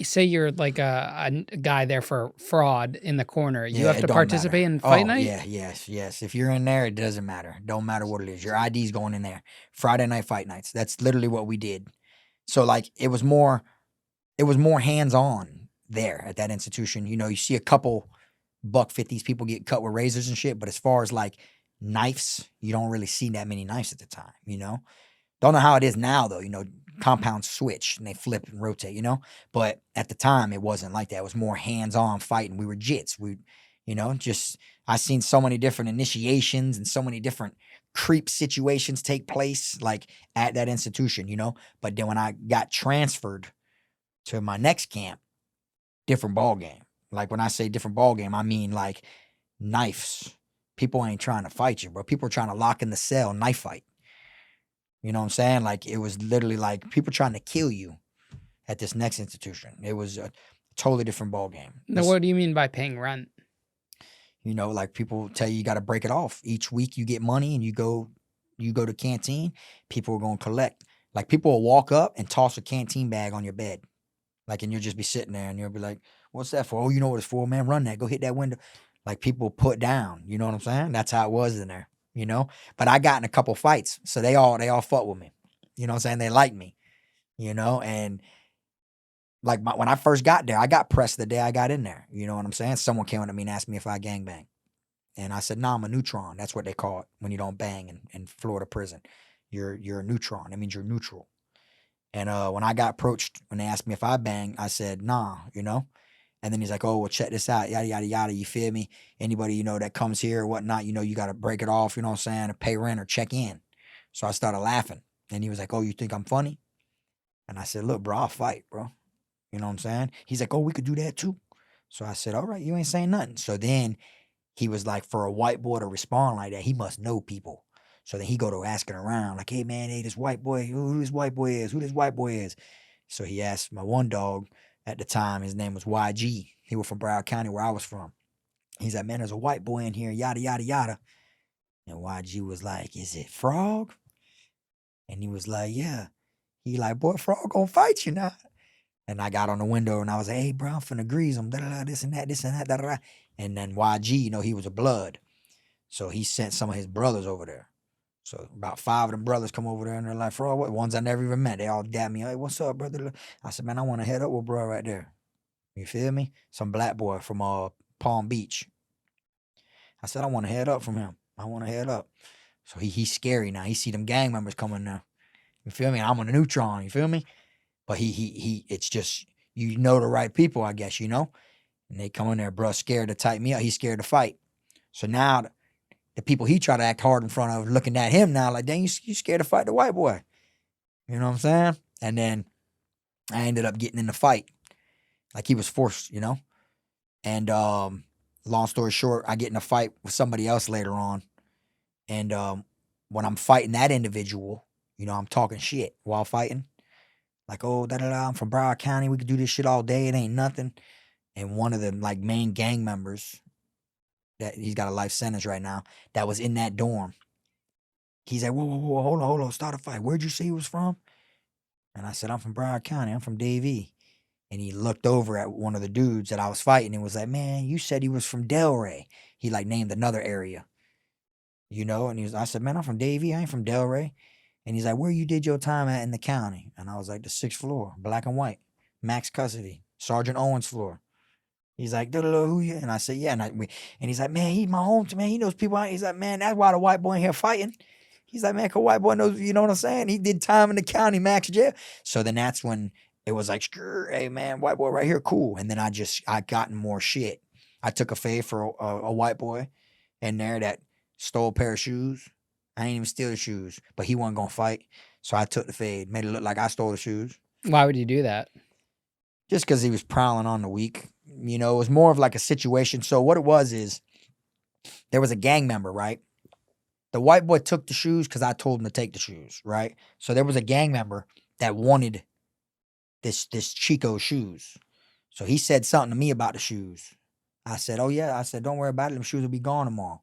say you're like a guy there for fraud in the corner. You have to participate in fight night? Yeah, yes. If you're in there, it doesn't matter. Don't matter what it is. Your ID's going in there. Friday night fight nights. That's literally what we did. So like it was more hands-on there at that institution. You know, you see a couple $150s people get cut with razors and shit, but as far as like knives, you don't really see that many knives at the time, you know? Don't know how it is now though, you know, compounds switch and they flip and rotate, you know? But at the time it wasn't like that. It was more hands-on fighting. We were jits. We, you know, just I seen so many different initiations and so many different creep situations take place like at that institution, you know? But then when I got transferred to my next camp, different ball game. Like when I say different ball game, I mean like knives. People ain't trying to fight you, bro. People are trying to lock in the cell, knife fight. You know what I'm saying? Like it was literally like people trying to kill you at this next institution. It was a totally different ball game. Now, what do you mean by paying rent? You know, like people tell you got to break it off. Each week you get money and you go to canteen. People are going to collect. Like people will walk up and toss a canteen bag on your bed. Like, and you'll just be sitting there and you'll be like, what's that for? Oh, you know what it's for, man. Run that. Go hit that window. Like people put down. You know what I'm saying? That's how it was in there, you know? But I got in a couple fights. So they all fought with me. You know what I'm saying? They liked me, you know? And like when I first got there, I got pressed the day I got in there. You know what I'm saying? Someone came up to me and asked me if I gangbang. And I said, nah, I'm a neutron. That's what they call it when you don't bang in Florida prison. You're a neutron. That means you're neutral. And when I got approached, when they asked me if I bang, I said, nah, you know? And then he's like, oh, well, check this out, yada, yada, yada, you feel me? Anybody, you know, that comes here or whatnot, you know, you got to break it off, you know what I'm saying, or pay rent or check in. So I started laughing. And he was like, oh, you think I'm funny? And I said, look, bro, I'll fight, bro. You know what I'm saying? He's like, oh, we could do that too. So I said, all right, you ain't saying nothing. So then he was like, for a white boy to respond like that, he must know people. So then he go to asking around, like, hey, man, hey, this white boy, who this white boy is? Who this white boy is? So he asked my one dog at the time, his name was YG. He was from Broward County, where I was from. He's like, man, there's a white boy in here, yada, yada, yada. And YG was like, is it Frog? And he was like, yeah. He like, boy, Frog gonna fight you now. And I got on the window and I was like, hey, bro, I'm finna grease him, this and that, da, da, da. And then YG, you know, he was a blood. So he sent some of his brothers over there. So about 5 of them brothers come over there and they're like, Frog, what? Ones I never even met. They all dab me. Hey, what's up, brother? I said, man, I want to head up with bro right there. You feel me? Some black boy from Palm Beach. I said, I want to head up from him. I want to head up. So he's scary now. He see them gang members coming now. You feel me? I'm on a neutron. You feel me? But he it's just, you know the right people, I guess, you know? And they come in there, bro, scared to type me up. He's scared to fight. So now the people he try to act hard in front of looking at him now like, dang, you scared to fight the white boy. You know what I'm saying? And then I ended up getting in the fight. Like he was forced, you know? And long story short, I get in a fight with somebody else later on. And when I'm fighting that individual, you know, I'm talking shit while fighting. Like, oh, da da da, I'm from Broward County. We could do this shit all day. It ain't nothing. And one of the like main gang members that he's got a life sentence right now that was in that dorm. He's like, whoa, hold on, start a fight. Where'd you say he was from? And I said, I'm from Broward County. I'm from Davie. And he looked over at one of the dudes that I was fighting and was like, man, you said he was from Delray. He like named another area, you know? And I said, man, I'm from Davie. I ain't from Delray. And he's like, where you did your time at in the county? And I was like, the 6th floor, black and white, max custody, Sergeant Owens floor. He's like, who you? And I said, yeah. And he's like, man, he's my home, man. He knows people. He's like, man, that's why the white boy in here fighting. He's like, man, cause white boy knows, you know what I'm saying? He did time in the county, max jail. So then that's when it was like, hey man, white boy right here, cool. And then I gotten more shit. I took a fade for a white boy in there that stole a pair of shoes. I ain't even steal the shoes, but he wasn't gonna fight. So I took the fade, made it look like I stole the shoes. Why would you do that? Just because he was prowling on the weak. You know, it was more of like a situation. So what it was is there was a gang member, right? The white boy took the shoes because I told him to take the shoes, right? So there was a gang member that wanted this Chico shoes. So he said something to me about the shoes. I said, oh yeah. I said, don't worry about it. Them shoes will be gone tomorrow.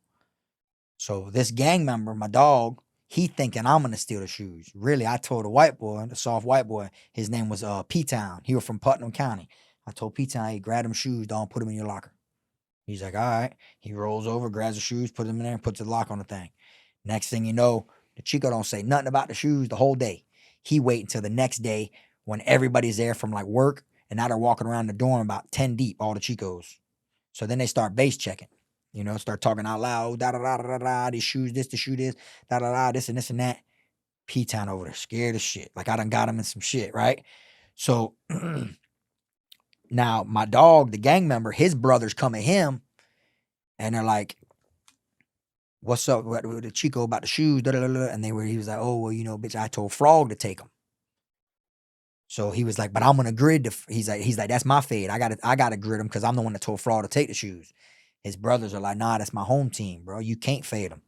So this gang member, my dog, he thinking I'm gonna steal the shoes. Really, I told the white boy, the soft white boy, his name was P-Town. He was from Putnam County. I told P-Town, hey, grab them shoes, don't put them in your locker. He's like, all right. He rolls over, grabs the shoes, puts them in there, and puts the lock on the thing. Next thing you know, the Chico don't say nothing about the shoes the whole day. He wait until the next day when everybody's there from like work, and now they're walking around the dorm about 10 deep, all the Chicos. So then they start base checking. You know, start talking out loud, da da da da da, these shoes, this, the shoe, this, da da da, this and that. P-Town over there, scared as shit. Like I done got him in some shit, right? So now my dog, the gang member, his brothers come at him and they're like, what's up with the Chico about the shoes, da da da da. And he was like, oh, well, you know, bitch, I told Frog to take them. So he was like, but I'm gonna grid he's like, that's my fade. I gotta grid him because I'm the one that told Frog to take the shoes. His brothers are like, nah, that's my home team, bro. You can't fade him.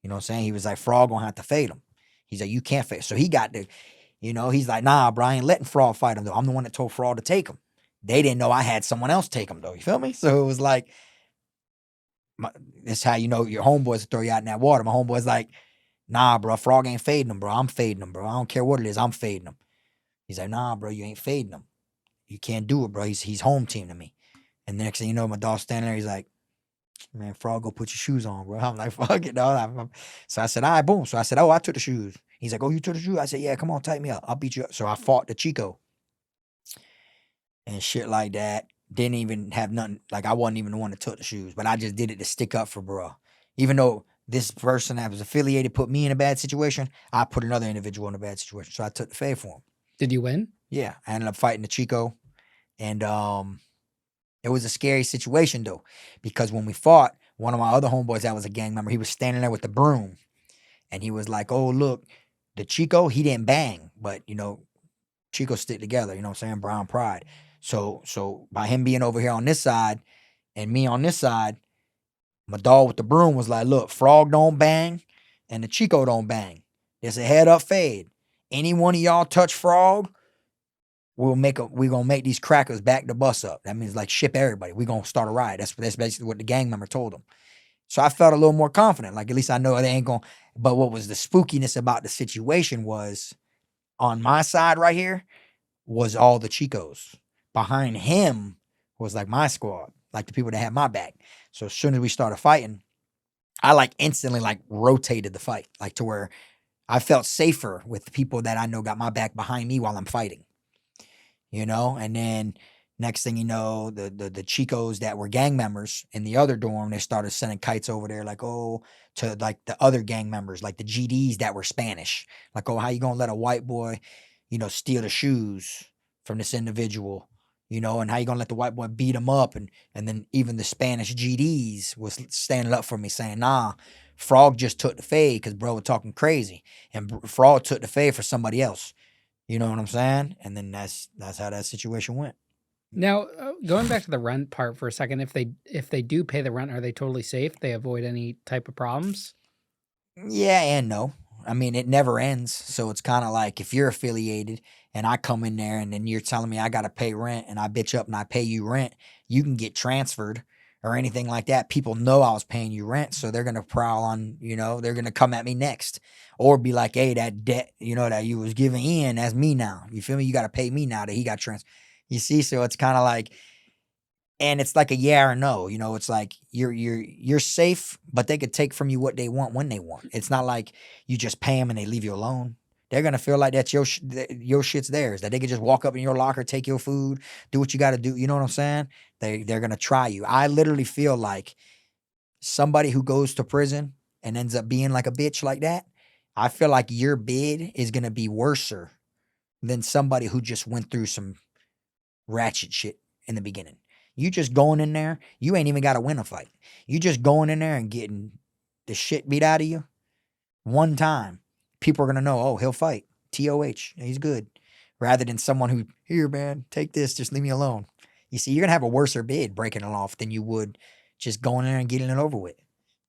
You know what I'm saying? He was like, Frog gonna have to fade him. He's like, you can't fade. So he got the, you know, he's like, nah, bro, I ain't letting Frog fight him though. I'm the one that told Frog to take him. They didn't know I had someone else take him though. You feel me? So it was like, this how you know your homeboys throw you out in that water. My homeboy's like, nah, bro, Frog ain't fading him, bro. I'm fading him, bro. I don't care what it is. I'm fading him. He's like, nah, bro, you ain't fading him. You can't do it, bro. He's home team to me. And the next thing you know, my dog's standing there. He's like, man, Frog, go put your shoes on, bro. I'm like, fuck it, dog. So I said, all right, boom. So I said, oh, I took the shoes. He's like, oh, you took the shoes? I said, yeah, come on, tighten me up. I'll beat you up. So I fought the Chico and shit like that. Didn't even have nothing. Like, I wasn't even the one that took the shoes, but I just did it to stick up for bro. Even though this person that was affiliated put me in a bad situation, I put another individual in a bad situation. So I took the fade for him. Did you win? Yeah, I ended up fighting the Chico. And it was a scary situation, though, because when we fought, one of my other homeboys that was a gang member, he was standing there with the broom. And he was like, oh, look, the Chico, he didn't bang. But, you know, Chico stick together, you know what I'm saying? Brown pride. So by him being over here on this side and me on this side, my dog with the broom was like, look, Frog don't bang and the Chico don't bang. There's a head up fade. Any one of y'all touch Frog, we're gonna make these crackers back the bus up. That means like ship everybody. We're gonna start a riot. That's basically what the gang member told him. So I felt a little more confident. Like at least I know they ain't gonna. But what was the spookiness about the situation was on my side right here was all the Chicos. Behind him was like my squad, like the people that had my back. So as soon as we started fighting, I like instantly like rotated the fight, like to where I felt safer with the people that I know got my back behind me while I'm fighting. You know, and then next thing you know, the Chicos that were gang members in the other dorm, they started sending kites over there, like, oh, to like the other gang members, like the GDs that were Spanish. Like, oh, how you gonna let a white boy, you know, steal the shoes from this individual? You know, and how you gonna let the white boy beat him up? And then even the Spanish GDs was standing up for me, saying, nah, Frog just took the fade because bro was talking crazy. And Frog took the fade for somebody else. You know what I'm saying? And then that's how that situation went. Now, going back to the rent part for a second, if they do pay the rent, are they totally safe? They avoid any type of problems? Yeah and no. I mean, it never ends. So it's kind of like if you're affiliated and I come in there and then you're telling me I got to pay rent and I bitch up and I pay you rent, you can get transferred or anything like that. People know I was paying you rent. So they're going to prowl on, they're going to come at me next or be like, hey, that debt, that you was giving Ian, that's me now. You feel me? You got to pay me now that he got transferred. You see? So it's kind of like, and it's like a yeah or no. It's like you're safe, but they could take from you what they want when they want. It's not like you just pay them and they leave you alone. They're gonna feel like that's your shit's theirs. That they could just walk up in your locker, take your food, do what you got to do. You know what I'm saying? They're gonna try you. I literally feel like somebody who goes to prison and ends up being like a bitch like that. I feel like your bid is gonna be worser than somebody who just went through some ratchet shit in the beginning. You just going in there, you ain't even got to win a fight. You just going in there and getting the shit beat out of you one time. People are going to know, oh, he'll fight. TOH, he's good. Rather than someone who, here, man, take this, just leave me alone. You see, you're going to have a worser bid breaking it off than you would just going in there and getting it over with.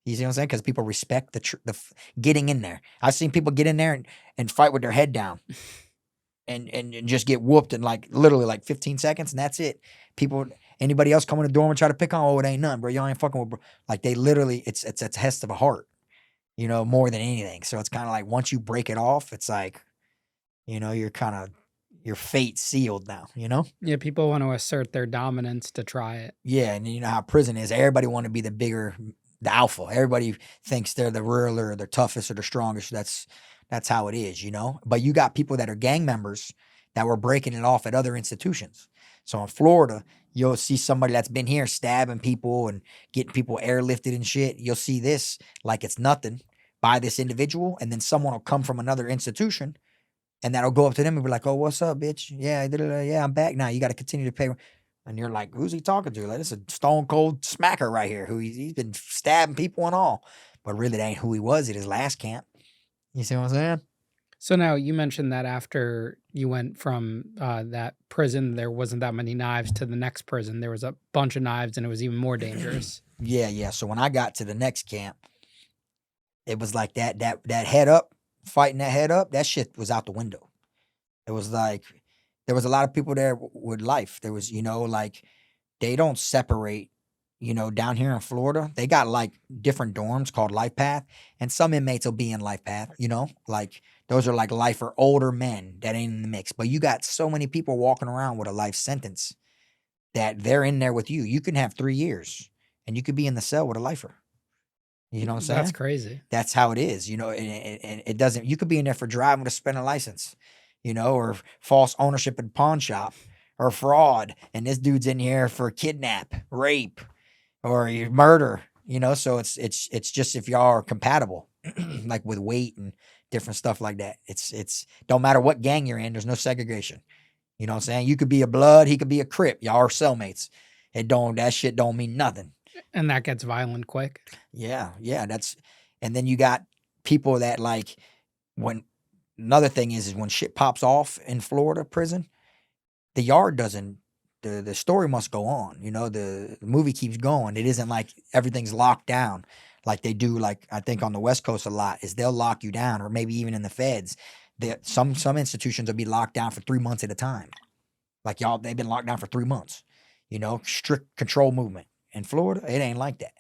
You see what I'm saying? Because people respect the getting in there. I've seen people get in there and fight with their head down. And just get whooped in literally 15 seconds, and that's it. Anybody else come in the door and try to pick on, oh, it ain't nothing, bro. Y'all ain't fucking with, bro. Like they literally, it's a test of a heart, more than anything. So it's kind of like once you break it off, it's like, you're kind of your fate sealed now. Yeah, people want to assert their dominance to try it. Yeah, and you know how prison is. Everybody want to be the alpha. Everybody thinks they're the realer, or the toughest, or the strongest. That's how it is, But you got people that are gang members that were breaking it off at other institutions. So in Florida, you'll see somebody that's been here stabbing people and getting people airlifted and shit. You'll see this like it's nothing by this individual, and then someone will come from another institution, and that'll go up to them and be like, "Oh, what's up, bitch? Yeah, yeah, I'm back now. You got to continue to pay." And you're like, "Who's he talking to? Like, this is a stone cold smacker right here. He's been stabbing people and all." But really, that ain't who he was at his last camp. You see what I'm saying? So now you mentioned that after you went from that prison, there wasn't that many knives to the next prison. There was a bunch of knives, and it was even more dangerous. Yeah. So when I got to the next camp, it was like that head up, fighting that head up, that shit was out the window. It was like there was a lot of people there with life. There was, like they don't separate, down here in Florida. They got like different dorms called Life Path, and some inmates will be in Life Path, like those are like life or older men that ain't in the mix. But you got so many people walking around with a life sentence that they're in there with you. You can have 3 years and you could be in the cell with a lifer. You know what I'm saying? That's crazy. That's how it is, and it doesn't, you could be in there for driving with a suspended license, or false ownership in pawn shop or fraud. And this dude's in here for kidnap, rape, or murder, so it's just if y'all are compatible, like with weight and different stuff like that. It's don't matter what gang you're in, there's no segregation. You know what I'm saying? You could be a blood, he could be a crip. Y'all are cellmates. That shit don't mean nothing. And that gets violent quick. Yeah, and then you got people that like when another thing is when shit pops off in Florida prison, the yard doesn't the story must go on. The movie keeps going. It isn't like everything's locked down like they do, like I think on the West Coast a lot, is they'll lock you down, or maybe even in the feds. Some institutions will be locked down for 3 months at a time. Like they've been locked down for 3 months. Strict control movement. In Florida, it ain't like that,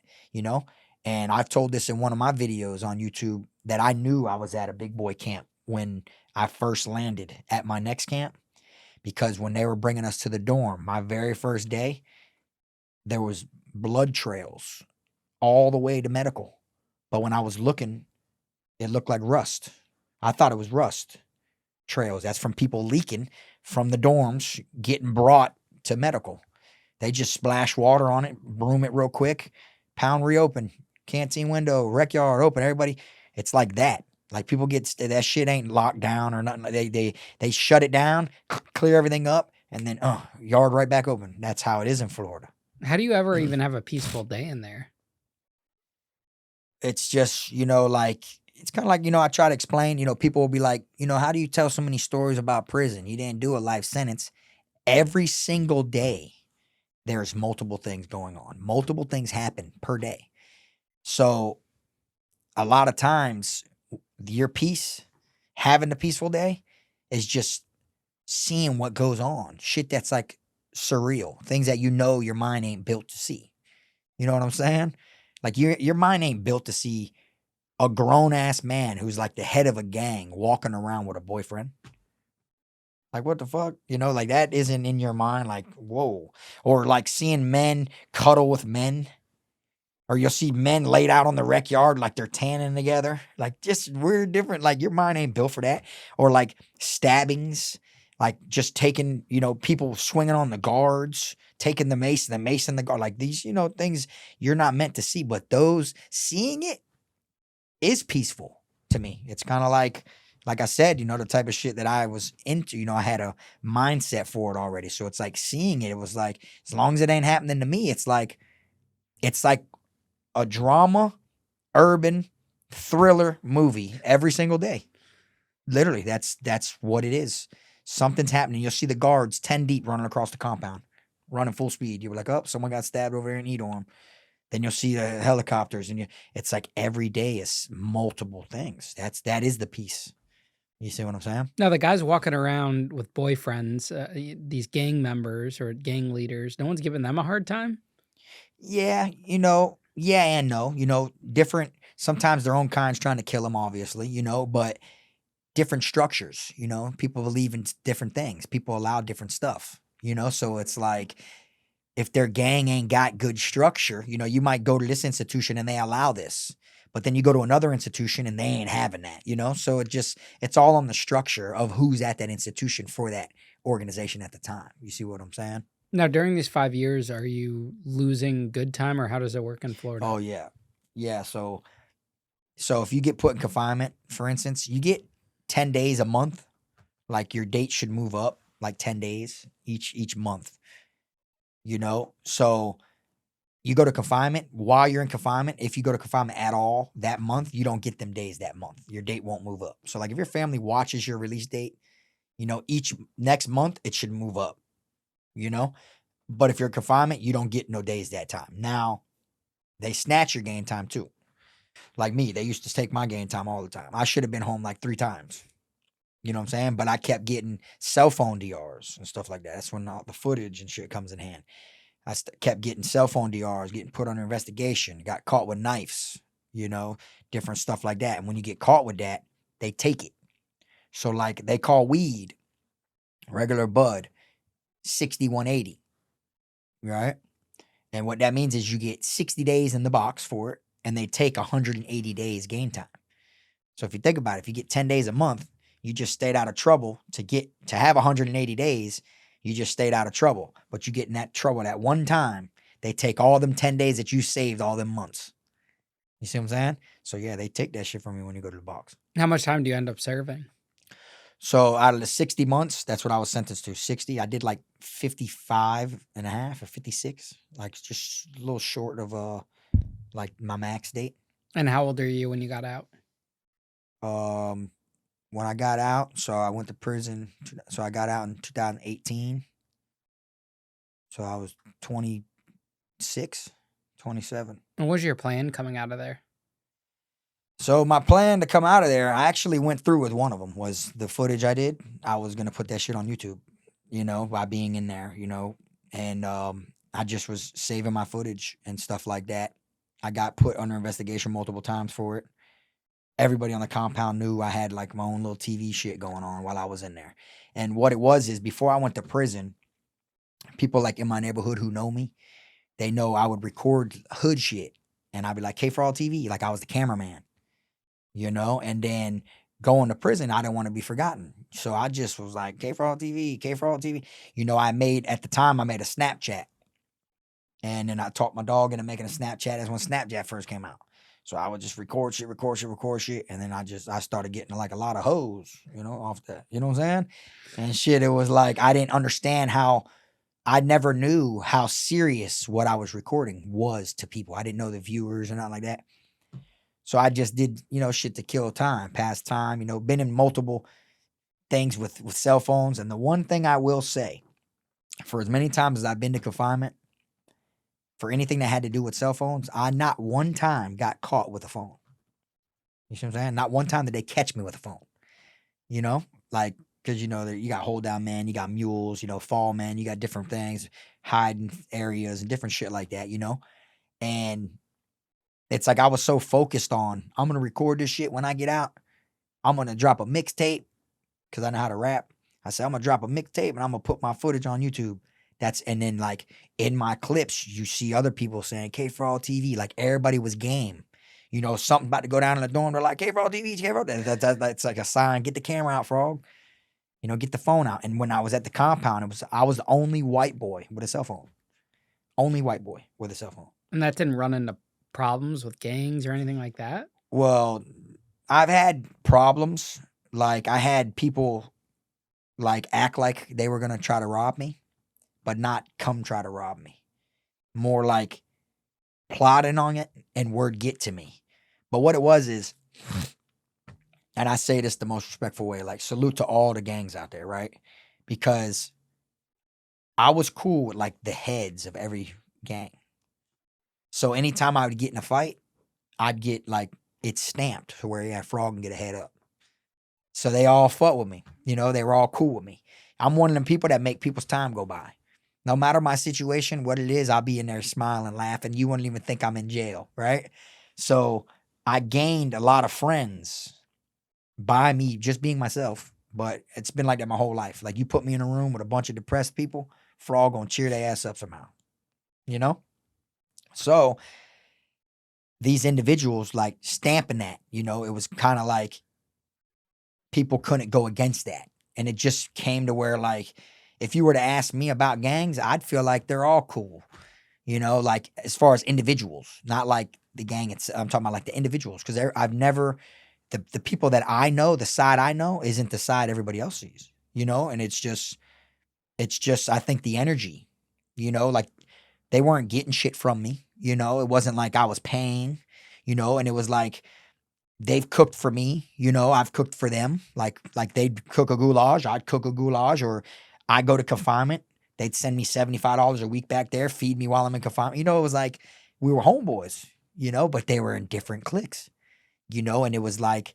And I've told this in one of my videos on YouTube that I knew I was at a big boy camp when I first landed at my next camp, because when they were bringing us to the dorm, my very first day, there was blood trails all the way to medical. But when I was looking, it looked like rust. I thought it was rust trails. That's from people leaking from the dorms getting brought to medical. They just splash water on it, broom it real quick, pound reopen, canteen window, rec yard open, everybody. It's like that. Like people that shit ain't locked down or nothing. They shut it down, clear everything up, and then yard right back open. That's how it is in Florida. How do you ever even have a peaceful day in there? It's just, like it's kind of like, I try to explain, people will be like, how do you tell so many stories about prison? You didn't do a life sentence. Every single day, there's multiple things going on. Multiple things happen per day. So a lot of times, your peace, having a peaceful day, is just seeing what goes on. Shit that's like surreal. Things that your mind ain't built to see. You know what I'm saying? Like your mind ain't built to see a grown ass man who's like the head of a gang walking around with a boyfriend. Like, what the fuck? Like that isn't in your mind. Like, whoa. Or like seeing men cuddle with men. Or you'll see men laid out on the rec yard like they're tanning together. Like, just weird, different. Like, your mind ain't built for that. Or like stabbings. Like, just taking, people swinging on the guards, taking the mace and the guard. Like, these, things you're not meant to see. But seeing it is peaceful to me. It's kind of like I said, the type of shit that I was into, I had a mindset for it already. So it's like seeing it, it was like, as long as it ain't happening to me, it's like a drama, urban thriller movie every single day. Literally, that's what it is. Something's happening. You'll see the guards 10 deep running across the compound, running full speed. You're like, oh, someone got stabbed over there in Edorm. Then you'll see the helicopters, and it's like every day is multiple things. That is the piece. You see what I'm saying? Now, the guys walking around with boyfriends, these gang members or gang leaders, no one's giving them a hard time? Yeah, yeah and no. Different, sometimes their own kind's trying to kill them, obviously, but different structures, people believe in different things. People allow different stuff, so it's like, if their gang ain't got good structure, you might go to this institution and they allow this, but then you go to another institution and they ain't having that, so it's all on the structure of who's at that institution for that organization at the time. You see what I'm saying? Now, during these 5 years, are you losing good time, or how does it work in Florida? Oh yeah. Yeah. So if you get put in confinement, for instance, you get 10 days a month. Like, your date should move up like 10 days each month. So you go to confinement while you're in confinement. If you go to confinement at all that month, you don't get them days that month. Your date won't move up. So like, if your family watches your release date, each next month it should move up, but if you're in confinement, you don't get no days that time. Now, they snatch your game time too. Like me, they used to take my game time all the time. I should have been home like 3 times. You know what I'm saying? But I kept getting cell phone DRs and stuff like that. That's when all the footage and shit comes in hand. I kept getting cell phone DRs, getting put under investigation, got caught with knives, different stuff like that. And when you get caught with that, they take it. So like, they call weed, regular bud, 6180, right? And what that means is you get 60 days in the box for it, and they take 180 days game time. So if you think about it, if you get 10 days a month, you just stayed out of trouble to have 180 days. You just stayed out of trouble, but you get in that trouble at one time. They take all them 10 days that you saved all them months. You see what I'm saying? So yeah, they take that shit from you when you go to the box. How much time do you end up serving? So out of the 60 months, that's what I was sentenced to. 60. I did like 55 and a half or 56, like just a little short of like my max date. And how old are you when you got out? When I got out, so I went to prison. So I got out in 2018. So I was 26, 27. And what was your plan coming out of there? So my plan to come out of there, I actually went through with one of them, was the footage I did. I was going to put that shit on YouTube, by being in there, and I just was saving my footage and stuff like that. I got put under investigation multiple times for it. Everybody on the compound knew I had like my own little TV shit going on while I was in there. And what it was is, before I went to prison, people like in my neighborhood who know me, they know I would record hood shit. And I'd be like, Kfrog TV, like I was the cameraman, and then going to prison, I didn't want to be forgotten. So I just was like, Kfrog TV, Kfrog TV. At the time, I made a Snapchat. And then I taught my dog into making a Snapchat. That's when Snapchat first came out. So I would just record shit. And then I started getting like a lot of hoes, off that. You know what I'm saying? And shit, it was like, I didn't understand I never knew how serious what I was recording was to people. I didn't know the viewers or nothing like that. So I just did, shit to kill time, pass time, been in multiple things with cell phones. And the one thing I will say, for as many times as I've been to confinement, for anything that had to do with cell phones, I not one time got caught with a phone. You see what I'm saying? Not one time did they catch me with a phone. Like, because you got hold down man, you got mules, fall man, you got different things, hiding areas and different shit like that, and it's like I was so focused on I'm gonna record this shit when I get out. I'm gonna drop a mixtape because I know how to rap. I said I'm gonna drop a mixtape and I'm gonna put my footage on YouTube. And then like in my clips, you see other people saying Kfrog TV, like everybody was game. Something about to go down in the dorm. They're like Kfrog TV, Kfrog. That's like a sign. Get the camera out, Frog. Get the phone out. And when I was at the compound, I was the only white boy with a cell phone. Only white boy with a cell phone. And that didn't run into problems with gangs or anything like that? Well, I've had problems. Like I had people like act like they were gonna try to rob me, but not come try to rob me. More like plotting on it and word get to me. But what it was is, and I say this the most respectful way, like salute to all the gangs out there, right? Because I was cool with like the heads of every gang. So anytime I would get in a fight, I'd get like it stamped to where Frog can get a head up. So they all fought with me. They were all cool with me. I'm one of them people that make people's time go by. No matter my situation, what it is, I'll be in there smiling, laughing. You wouldn't even think I'm in jail, right? So I gained a lot of friends by me just being myself. But it's been like that my whole life. Like you put me in a room with a bunch of depressed people, Frog gonna cheer their ass up somehow. So these individuals like stamping that, it was kind of like people couldn't go against that. And it just came to where like, if you were to ask me about gangs, I'd feel like they're all cool, like as far as individuals, not like the gang. I'm talking about like the individuals. Cause I've never, the people that I know, the side I know isn't the side everybody else sees, and it's just, I think the energy, like they weren't getting shit from me, it wasn't like I was paying, and it was like, they've cooked for me, I've cooked for them. Like they'd cook a goulash, I'd cook a goulash, or I go to confinement, they'd send me $75 a week back there, feed me while I'm in confinement. It was like we were homeboys, but they were in different cliques, and it was like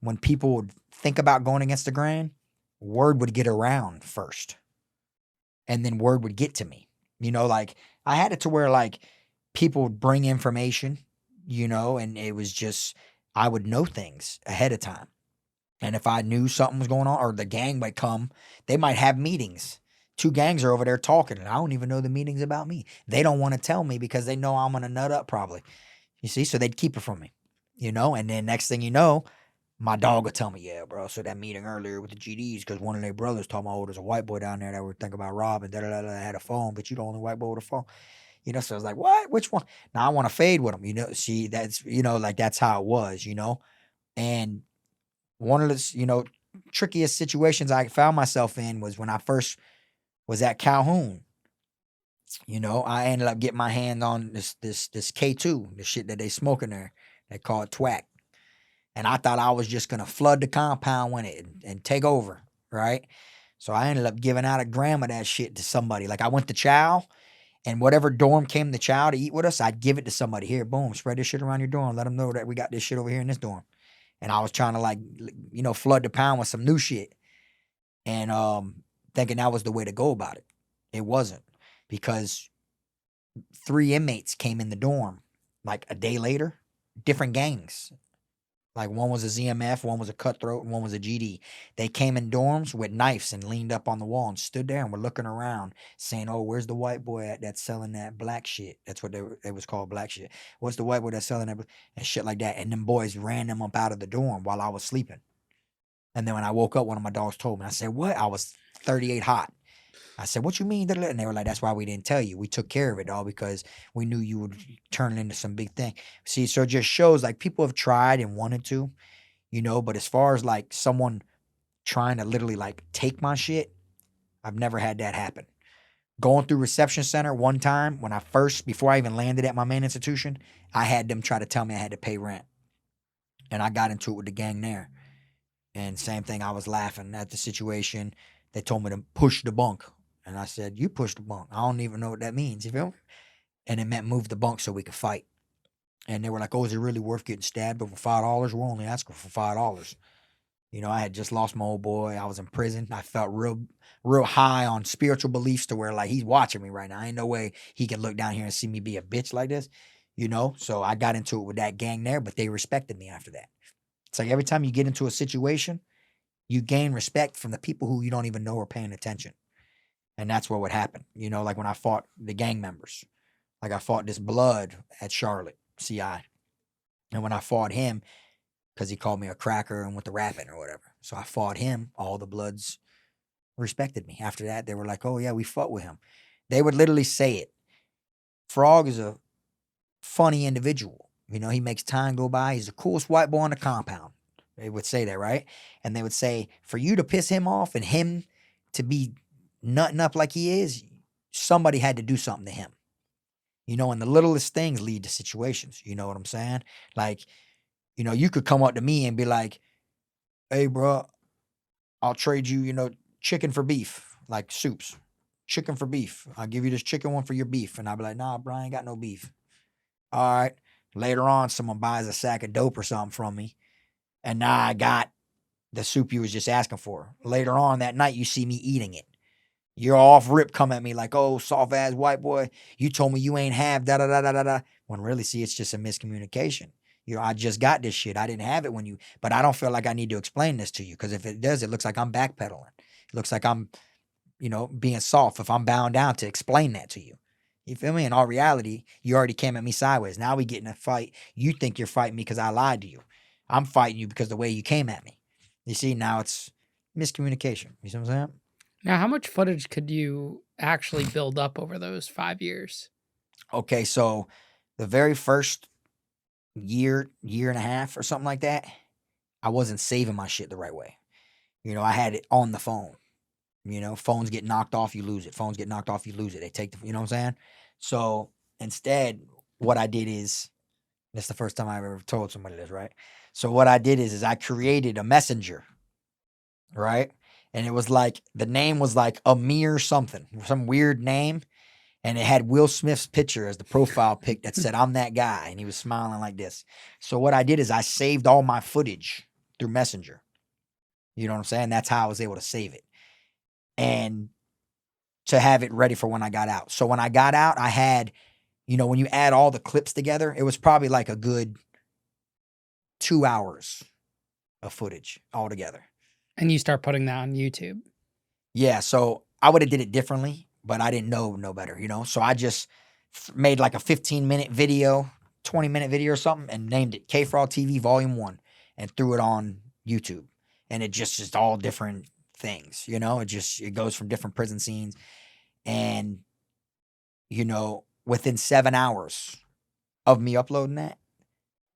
when people would think about going against the grain, word would get around first. And then word would get to me, like I had it to where like people would bring information, and it was just, I would know things ahead of time. And if I knew something was going on or the gang might come, they might have meetings. Two gangs are over there talking and I don't even know the meetings about me. They don't want to tell me because they know I'm going to nut up probably. You see? So they'd keep it from me, and then next thing you know, my dog would tell me, yeah, bro, so that meeting earlier with the GDs, because one of their brothers told me, oh, there's a white boy down there that we're thinking about robbing, had a phone, but you the only white boy with a phone. So I was like, what? Which one? Now I want to fade with him, see, that's, like that's how it was, and one of the, trickiest situations I found myself in was when I first was at Calhoun. I ended up getting my hand on this K2, the shit that they smoking there. They call it twack. And I thought I was just going to flood the compound with it and take over, right? So I ended up giving out a gram of that shit to somebody. Like I went to chow, and whatever dorm came to chow to eat with us, I'd give it to somebody. Here, boom, spread this shit around your dorm. Let them know that we got this shit over here in this dorm. And I was trying to like, flood the pound with some new shit. And thinking that was the way to go about it. It wasn't, because 3 inmates came in the dorm like a day later, different gangs. Like one was a ZMF, one was a cutthroat, and one was a GD. They came in dorms with knives and leaned up on the wall and stood there and were looking around saying, oh, where's the white boy at that's selling that black shit? That's what it was called, black shit. What's the white boy that's selling that? And shit like that. And them boys ran them up out of the dorm while I was sleeping. And then when I woke up, one of my dogs told me, I said, what? I was 38 hot. I said, what you mean? And they were like, that's why we didn't tell you. We took care of it all because we knew you would turn it into some big thing. See, so it just shows like people have tried and wanted to, but as far as like someone trying to literally like take my shit, I've never had that happen. Going through reception center one time before I even landed at my main institution, I had them try to tell me I had to pay rent. And I got into it with the gang there. And same thing, I was laughing at the situation. They told me to push the bunk. And I said, you push the bunk. I don't even know what that means. You feel me? And it meant move the bunk so we could fight. And they were like, oh, is it really worth getting stabbed over $5? We're only asking for $5. You know, I had just lost my old boy. I was in prison. I felt real high on spiritual beliefs to where like he's watching me right now. Ain't no way he can look down here and see me be a bitch like this. You know? So I got into it with that gang there, but they respected me after that. It's like every time you get into a situation, you gain respect from the people who you don't even know are paying attention. And that's what would happen. You know, like when I fought the gang members. Like I fought this blood at Charlotte, CI. And when I fought him, because he called me a cracker and went to rapping or whatever. So I fought him. All the Bloods respected me. After that, they were like, oh, yeah, we fought with him. They would literally say it. Frog is a funny individual. You know, he makes time go by. He's the coolest white boy on the compound. They would say that, right? And they would say, for you to piss him off and him to be nutting up like he is, somebody had to do something to him. You know, and the littlest things lead to situations. You know what I'm saying? Like, you know, you could come up to me and be like, hey, bro, I'll trade you, you know, chicken for beef, like soups. Chicken for beef. I'll give you this chicken one for your beef. And I'll be like, nah, bro, I ain't got no beef. All right. Later on, someone buys a sack of dope or something from me. And now I got the soup you was just asking for. Later on that night, you see me eating it. You're off rip, come at me like, oh, soft ass white boy. You told me you ain't have da da da da da da. When really, see, it's just a miscommunication. You know, I just got this shit. I didn't have it when you, but I don't feel like I need to explain this to you because if it does, it looks like I'm backpedaling. It looks like I'm, you know, being soft if I'm bound down to explain that to you. You feel me? In all reality, you already came at me sideways. Now we get in a fight. You think you're fighting me because I lied to you. I'm fighting you because the way you came at me. You see, now it's miscommunication. You see what I'm saying? Now, how much footage could you actually build up over those 5 years? Okay, so the very first year and a half or something like that, I wasn't saving my shit the right way. You know, I had it on the phone. You know, phones get knocked off, you lose it. Phones get knocked off, you lose it. They take the, you know what I'm saying? So instead, what I did is, that's the first time I ever told somebody this, right? So what I did is I created a messenger, right? And it was like, the name was like Amir something, some weird name. And it had Will Smith's picture as the profile pic that said, I'm that guy. And he was smiling like this. So what I did is I saved all my footage through Messenger. You know what I'm saying? That's how I was able to save it. And to have it ready for when I got out. So when I got out, I had, you know, when you add all the clips together, it was probably like a good 2 hours of footage altogether. And you start putting that on YouTube. Yeah, so I would have did it differently, but I didn't know no better, you know? So I just made like a 15-minute video, 20-minute video or something and named it Kfrog TV Volume 1 and threw it on YouTube. And it just all different things, you know? It goes from different prison scenes. And, you know, within 7 hours of me uploading that,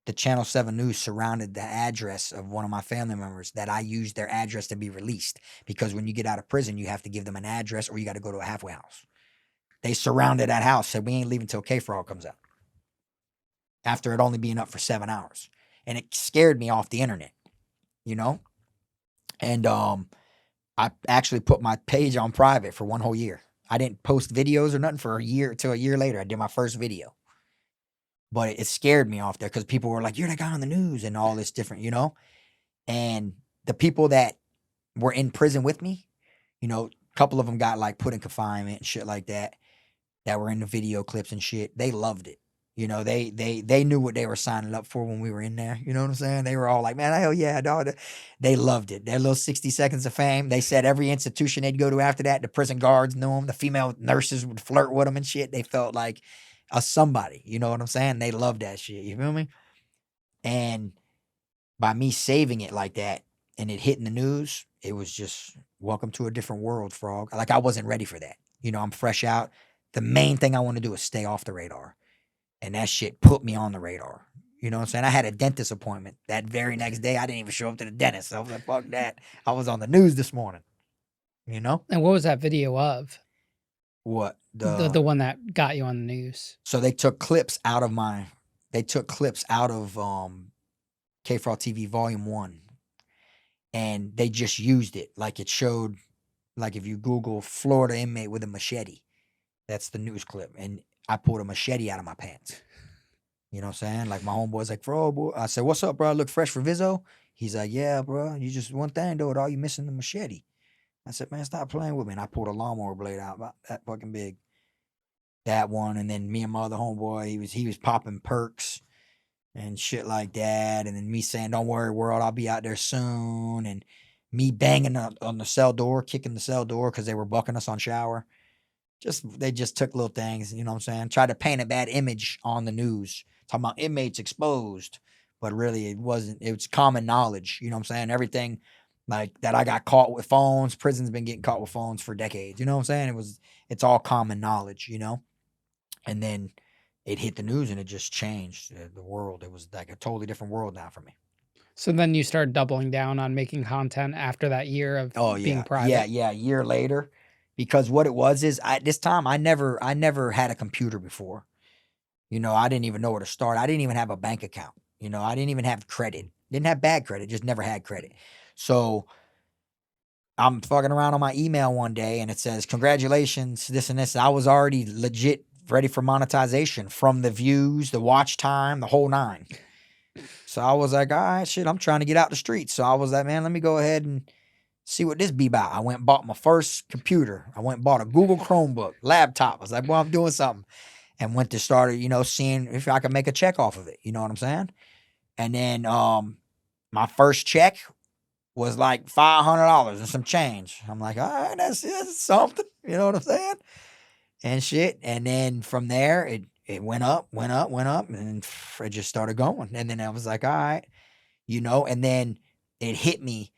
the Channel 7 News surrounded the address of one of my family members that I used their address to be released. Because when you get out of prison, you have to give them an address or you got to go to a halfway house. They surrounded that house, said, we ain't leaving until Kfrog comes out. After it only being up for 7 hours. And it scared me off the internet, you know? And I actually put my page on private for 1 whole year. I didn't post videos or nothing for a year till a year later. I did my first video. But it scared me off there because people were like, you're the guy on the news and all this different, you know? And the people that were in prison with me, you know, a couple of them got like put in confinement and shit like that were in the video clips and shit. They loved it. You know, they knew what they were signing up for when we were in there. You know what I'm saying? They were all like, man, hell yeah, dog. They loved it. Their little 60 seconds of fame. They said every institution they'd go to after that, the prison guards knew them. The female nurses would flirt with them and shit. They felt like a somebody. You know what I'm saying? They loved that shit. You feel me? And by me saving it like that and it hitting the news, it was just welcome to a different world, Frog. Like I wasn't ready for that. You know, I'm fresh out. The main thing I want to do is stay off the radar. And that shit put me on the radar. You know what I'm saying? I had a dentist appointment that very next day. I didn't even show up to the dentist. I was like, fuck that. I was on the news this morning. You know? And what was that video of? What? The one that got you on the news. So they took clips out of Kfrog TV Volume 1. And they just used it. Like it showed, like if you Google Florida inmate with a machete, that's the news clip. And I pulled a machete out of my pants. You know what I'm saying? Like my homeboy's like, bro, boy. I said, what's up, bro? I look fresh for Vizzo. He's like, yeah, bro. You just one thing though, all you missing the machete. I said, man, stop playing with me. And I pulled a lawnmower blade out about that fucking big. That one, and then me and my other homeboy, he was popping perks and shit like that, and then me saying, "Don't worry, world, I'll be out there soon," and me banging on the cell door, kicking the cell door because they were bucking us on shower. They just took little things, you know what I'm saying? Tried to paint a bad image on the news, talking about inmates exposed, but really it wasn't. It was common knowledge, you know what I'm saying? Everything like that I got caught with phones. Prison's been getting caught with phones for decades, you know what I'm saying? It's all common knowledge, you know. And then it hit the news and it just changed the world. It was like a totally different world now for me. So then you start doubling down on making content after that year of Oh being yeah, private. a year later, because what it was is at this time I never had a computer before. You know, I didn't even know where to start. I didn't even have a bank account. You know, I didn't even have credit. Didn't have bad credit. Just never had credit. So I'm fucking around on my email one day and it says, congratulations, this and this. I was already legit ready for monetization from the views, the watch time, the whole nine. So I was like, all right, shit, I'm trying to get out the streets. So I was like, man, let me go ahead and see what this be about. I went and bought my first computer. I went and bought a Google Chromebook laptop. I was like, well, I'm doing something. And went to start, you know, seeing if I could make a check off of it. You know what I'm saying? And then my first check was like $500 and some change. I'm like, all right, that's something. You know what I'm saying? And shit. And then from there, it went up, and it just started going. And then I was like, all right, you know, and then it hit me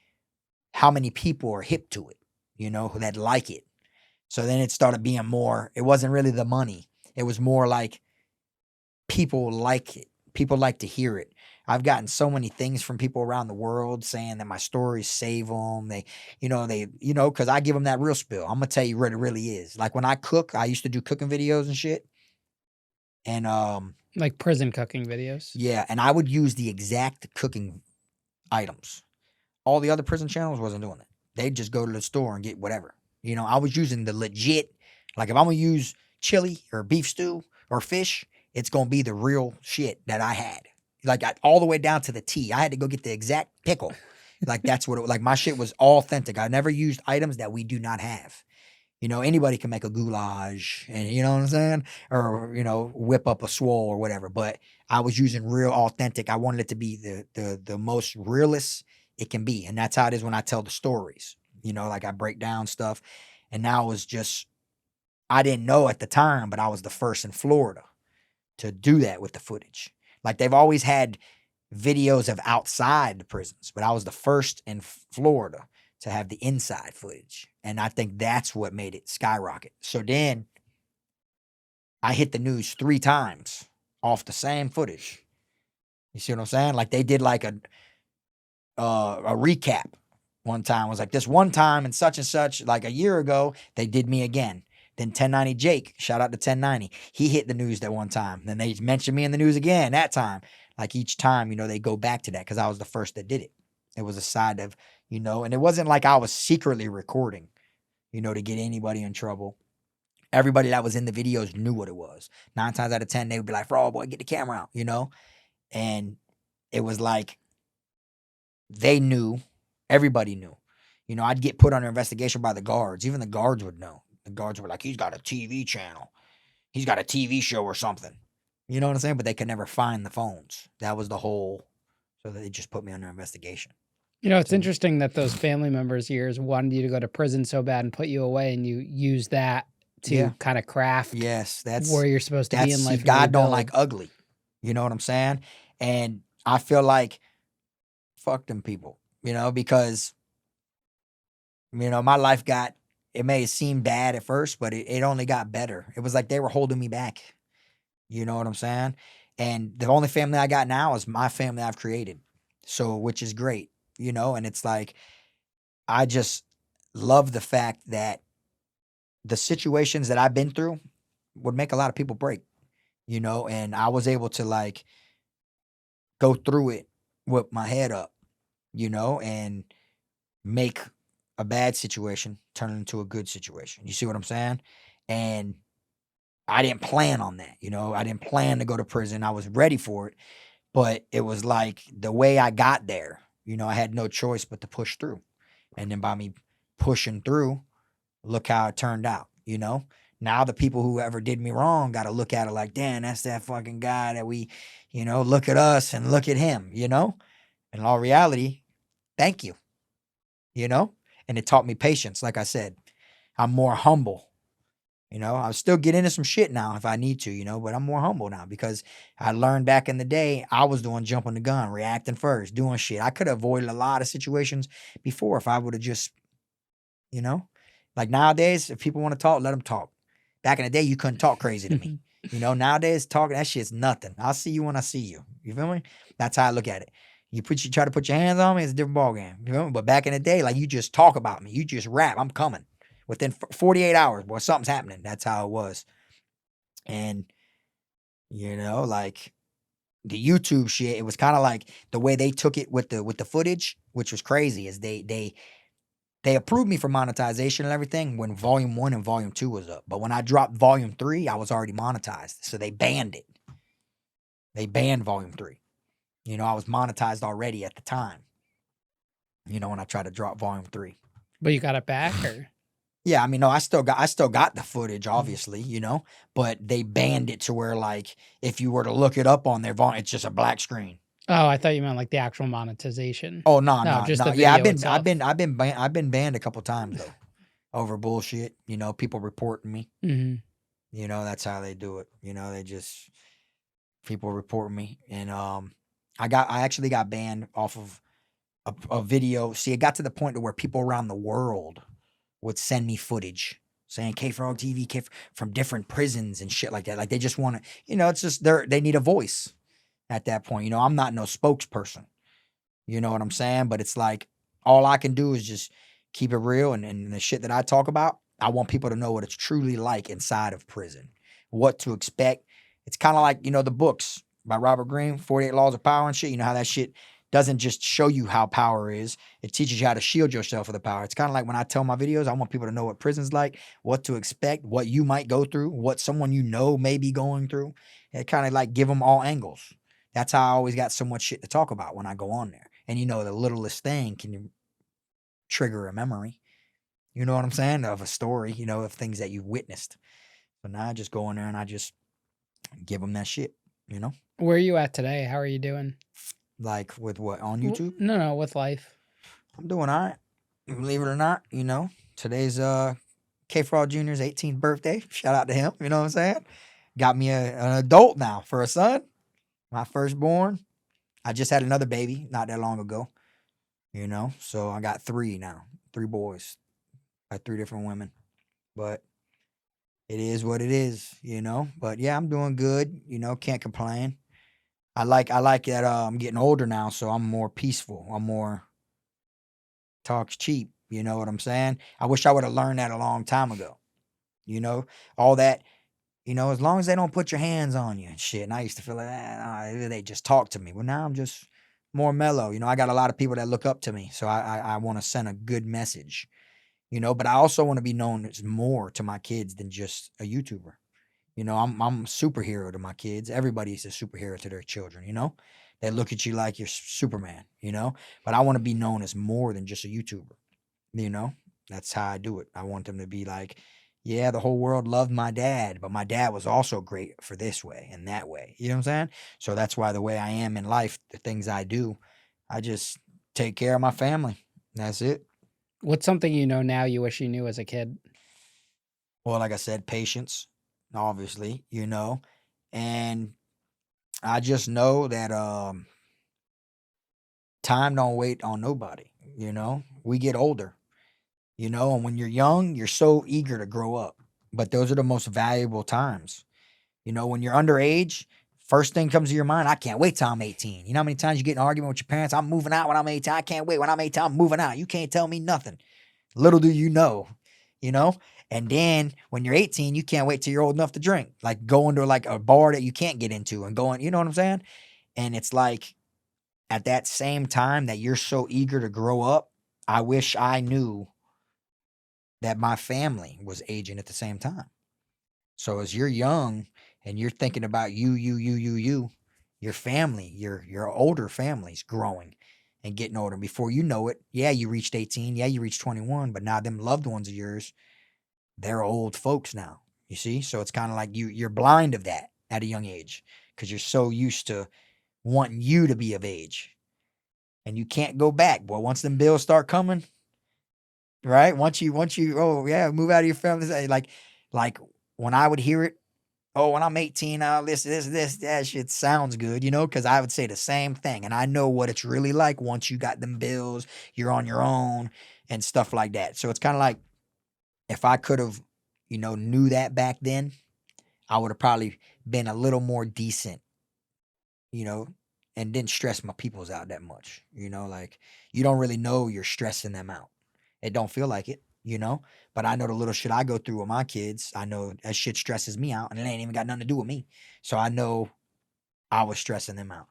how many people are hip to it, you know, that like it. So then it started being more, it wasn't really the money. It was more like people like it. People like to hear it. I've gotten so many things from people around the world saying that my stories save them. Because I give them that real spill. I'm gonna tell you what it really is. Like when I cook, I used to do cooking videos and shit. And Like prison cooking videos. yeah, and I would use the exact cooking items. All the other prison channels wasn't doing it. They'd just go to the store and get whatever. You know, I was using the legit. Like if I'm gonna use chili or beef stew or fish, it's gonna be the real shit that I had. Like all the way down to the T. I had to go get the exact pickle. Like that's what it was. Like my shit was authentic. I never used items that we do not have. You know, anybody can make a goulash, and you know what I'm saying, or you know, whip up a swole or whatever. But I was using real authentic. I wanted it to be the most realist it can be, and that's how it is when I tell the stories. You know, like I break down stuff, and now it's just I didn't know at the time, but I was the first in Florida to do that with the footage. Like they've always had videos of outside the prisons, but I was the first in Florida to have the inside footage. And I think that's what made it skyrocket. So then I hit the news 3 times off the same footage. You see what I'm saying? Like they did like a recap one time. It was like this one time and such, like a year ago, they did me again. Then 1090 Jake, shout out to 1090. He hit the news that one time. Then they mentioned me in the news again that time. Like each time, you know, they go back to that because I was the first that did it. It was a side of, you know, and it wasn't like I was secretly recording, you know, to get anybody in trouble. Everybody that was in the videos knew what it was. 9 times out of 10, they would be like, "Oh boy, get the camera out," you know? And it was like they knew, everybody knew. You know, I'd get put under investigation by the guards. Even the guards would know. The guards were like, he's got a TV channel. He's got a TV show or something. You know what I'm saying? But they could never find the phones. That was the whole, so they just put me under investigation. You know, it's So, interesting that those family members of yours wanted you to go to prison so bad and put you away, and you use that to yeah. kind of craft Yes, where you're supposed to be in life. God don't rebuild. like ugly. You know what I'm saying? And I feel like fuck them people, you know, because you know, my life got, it may seem bad at first, but it only got better. It was like they were holding me back. You know what I'm saying? And the only family I got now is my family I've created. So, which is great, you know, and it's like, I just love the fact that the situations that I've been through would make a lot of people break, you know, and I was able to like go through it whip my head up, and make a bad situation turn into a good situation. You see what I'm saying? And I didn't plan on that. I didn't plan to go to prison. I was ready for it, but it was like the way I got there, I had no choice but to push through. And then by me pushing through, look how it turned out. Now the people who ever did me wrong got to look at it like, damn, that's that fucking guy that we, look at us and look at him. In all reality, thank you, and it taught me patience. Like I said, I'm more humble. I'll still get into some shit now if I need to, but I'm more humble now because I learned back in the day, I was the one jumping the gun, reacting first, doing shit. I could have avoided a lot of situations before if I would have just, you know, like nowadays, if people want to talk, let them talk. Back in the day, you couldn't talk crazy to me. Nowadays, talking, that shit's nothing. I'll see you when I see you. You feel me? That's how I look at it. You try to put your hands on me, it's a different ballgame. You feel me? But back in the day, like you just talk about me. You just rap. I'm coming. Within 48 hours, boy, something's happening. That's how it was. And, like the YouTube shit, it was kind of like the way they took it with the footage, which was crazy, is they approved me for monetization and everything when volume 1 and volume 2 was up. But when I dropped volume 3, I was already monetized. So they banned it. They banned volume 3. I was monetized already at the time. When I tried to drop volume 3. But you got it back, or? Yeah, I mean, no, I still got the footage, obviously, but they banned it to where, like, if you were to look it up on their volume, it's just a black screen. Oh, I thought you meant like the actual monetization. Oh no, just no. the Yeah, video itself. I've been banned a couple times though, over bullshit. People reporting me. Mm-hmm. That's how they do it. They just people report me, and I actually got banned off of a video. See, it got to the point to where people around the world would send me footage saying Kfrog TV from different prisons and shit like that. Like they just want to, it's just they need a voice at that point. I'm not no spokesperson. You know what I'm saying? But it's like all I can do is just keep it real, and the shit that I talk about, I want people to know what it's truly like inside of prison, what to expect. It's kind of like, the books by Robert Greene, 48 Laws of Power and shit. You know how that shit doesn't just show you how power is. It teaches you how to shield yourself for the power. It's kind of like when I tell my videos, I want people to know what prison's like, what to expect, what you might go through, what someone may be going through. It kind of like give them all angles. That's how I always got so much shit to talk about when I go on there. And the littlest thing can trigger a memory. You know what I'm saying? Of a story, of things that you've witnessed. So now I just go in there and I just give them that shit, Where are you at today? How are you doing? Like with what, on YouTube? No, with life. I'm doing all right. Believe it or not, today's Kfrog Jr.'s 18th birthday. Shout out to him. You know what I'm saying? Got me an adult now for a son. My firstborn. I just had another baby not that long ago. So I got 3 now. 3 boys. By 3 different women. But it is what it is, But yeah, I'm doing good, can't complain. I like that I'm getting older now, so I'm more peaceful. I'm more talks cheap, you know what I'm saying? I wish I would have learned that a long time ago. All that, as long as they don't put your hands on you and shit. And I used to feel like they just talk to me. But now I'm just more mellow. I got a lot of people that look up to me, so I want to send a good message. But I also want to be known as more to my kids than just a YouTuber. I'm a superhero to my kids. Everybody's a superhero to their children, They look at you like you're Superman, But I want to be known as more than just a YouTuber, That's how I do it. I want them to be like, yeah, the whole world loved my dad, but my dad was also great for this way and that way. You know what I'm saying? So that's why the way I am in life, the things I do, I just take care of my family. That's it. What's something now you wish you knew as a kid? Well, like I said, patience, obviously, and I just know that time don't wait on nobody, We get older, and when you're young, you're so eager to grow up. But those are the most valuable times. When you're underage, first thing comes to your mind, I can't wait till I'm 18. You know how many times you get in an argument with your parents? I'm moving out when I'm 18. I can't wait. When I'm 18, I'm moving out. You can't tell me nothing. Little do you know. And then when you're 18, you can't wait till you're old enough to drink. Like going to like a bar that you can't get into and going, you know what I'm saying? And it's like at that same time that you're so eager to grow up, I wish I knew that my family was aging at the same time. So as you're young and you're thinking about your family, your older family's growing and getting older. Before you know it, yeah, you reached 18, yeah, you reached 21, but now them loved ones of yours, they're old folks now. You see? So it's kind of like you're blind of that at a young age because you're so used to wanting you to be of age. And you can't go back. Boy, once them bills start coming, right? Once you oh yeah, move out of your family. Like when I would hear it, oh, when I'm 18, that shit sounds good, because I would say the same thing. And I know what it's really like once you got them bills, you're on your own and stuff like that. So it's kind of like if I could have, knew that back then, I would have probably been a little more decent, you know, and didn't stress my peoples out that much. Like you don't really know you're stressing them out. It don't feel like it. But I know the little shit I go through with my kids. I know that shit stresses me out and it ain't even got nothing to do with me. So I know I was stressing them out.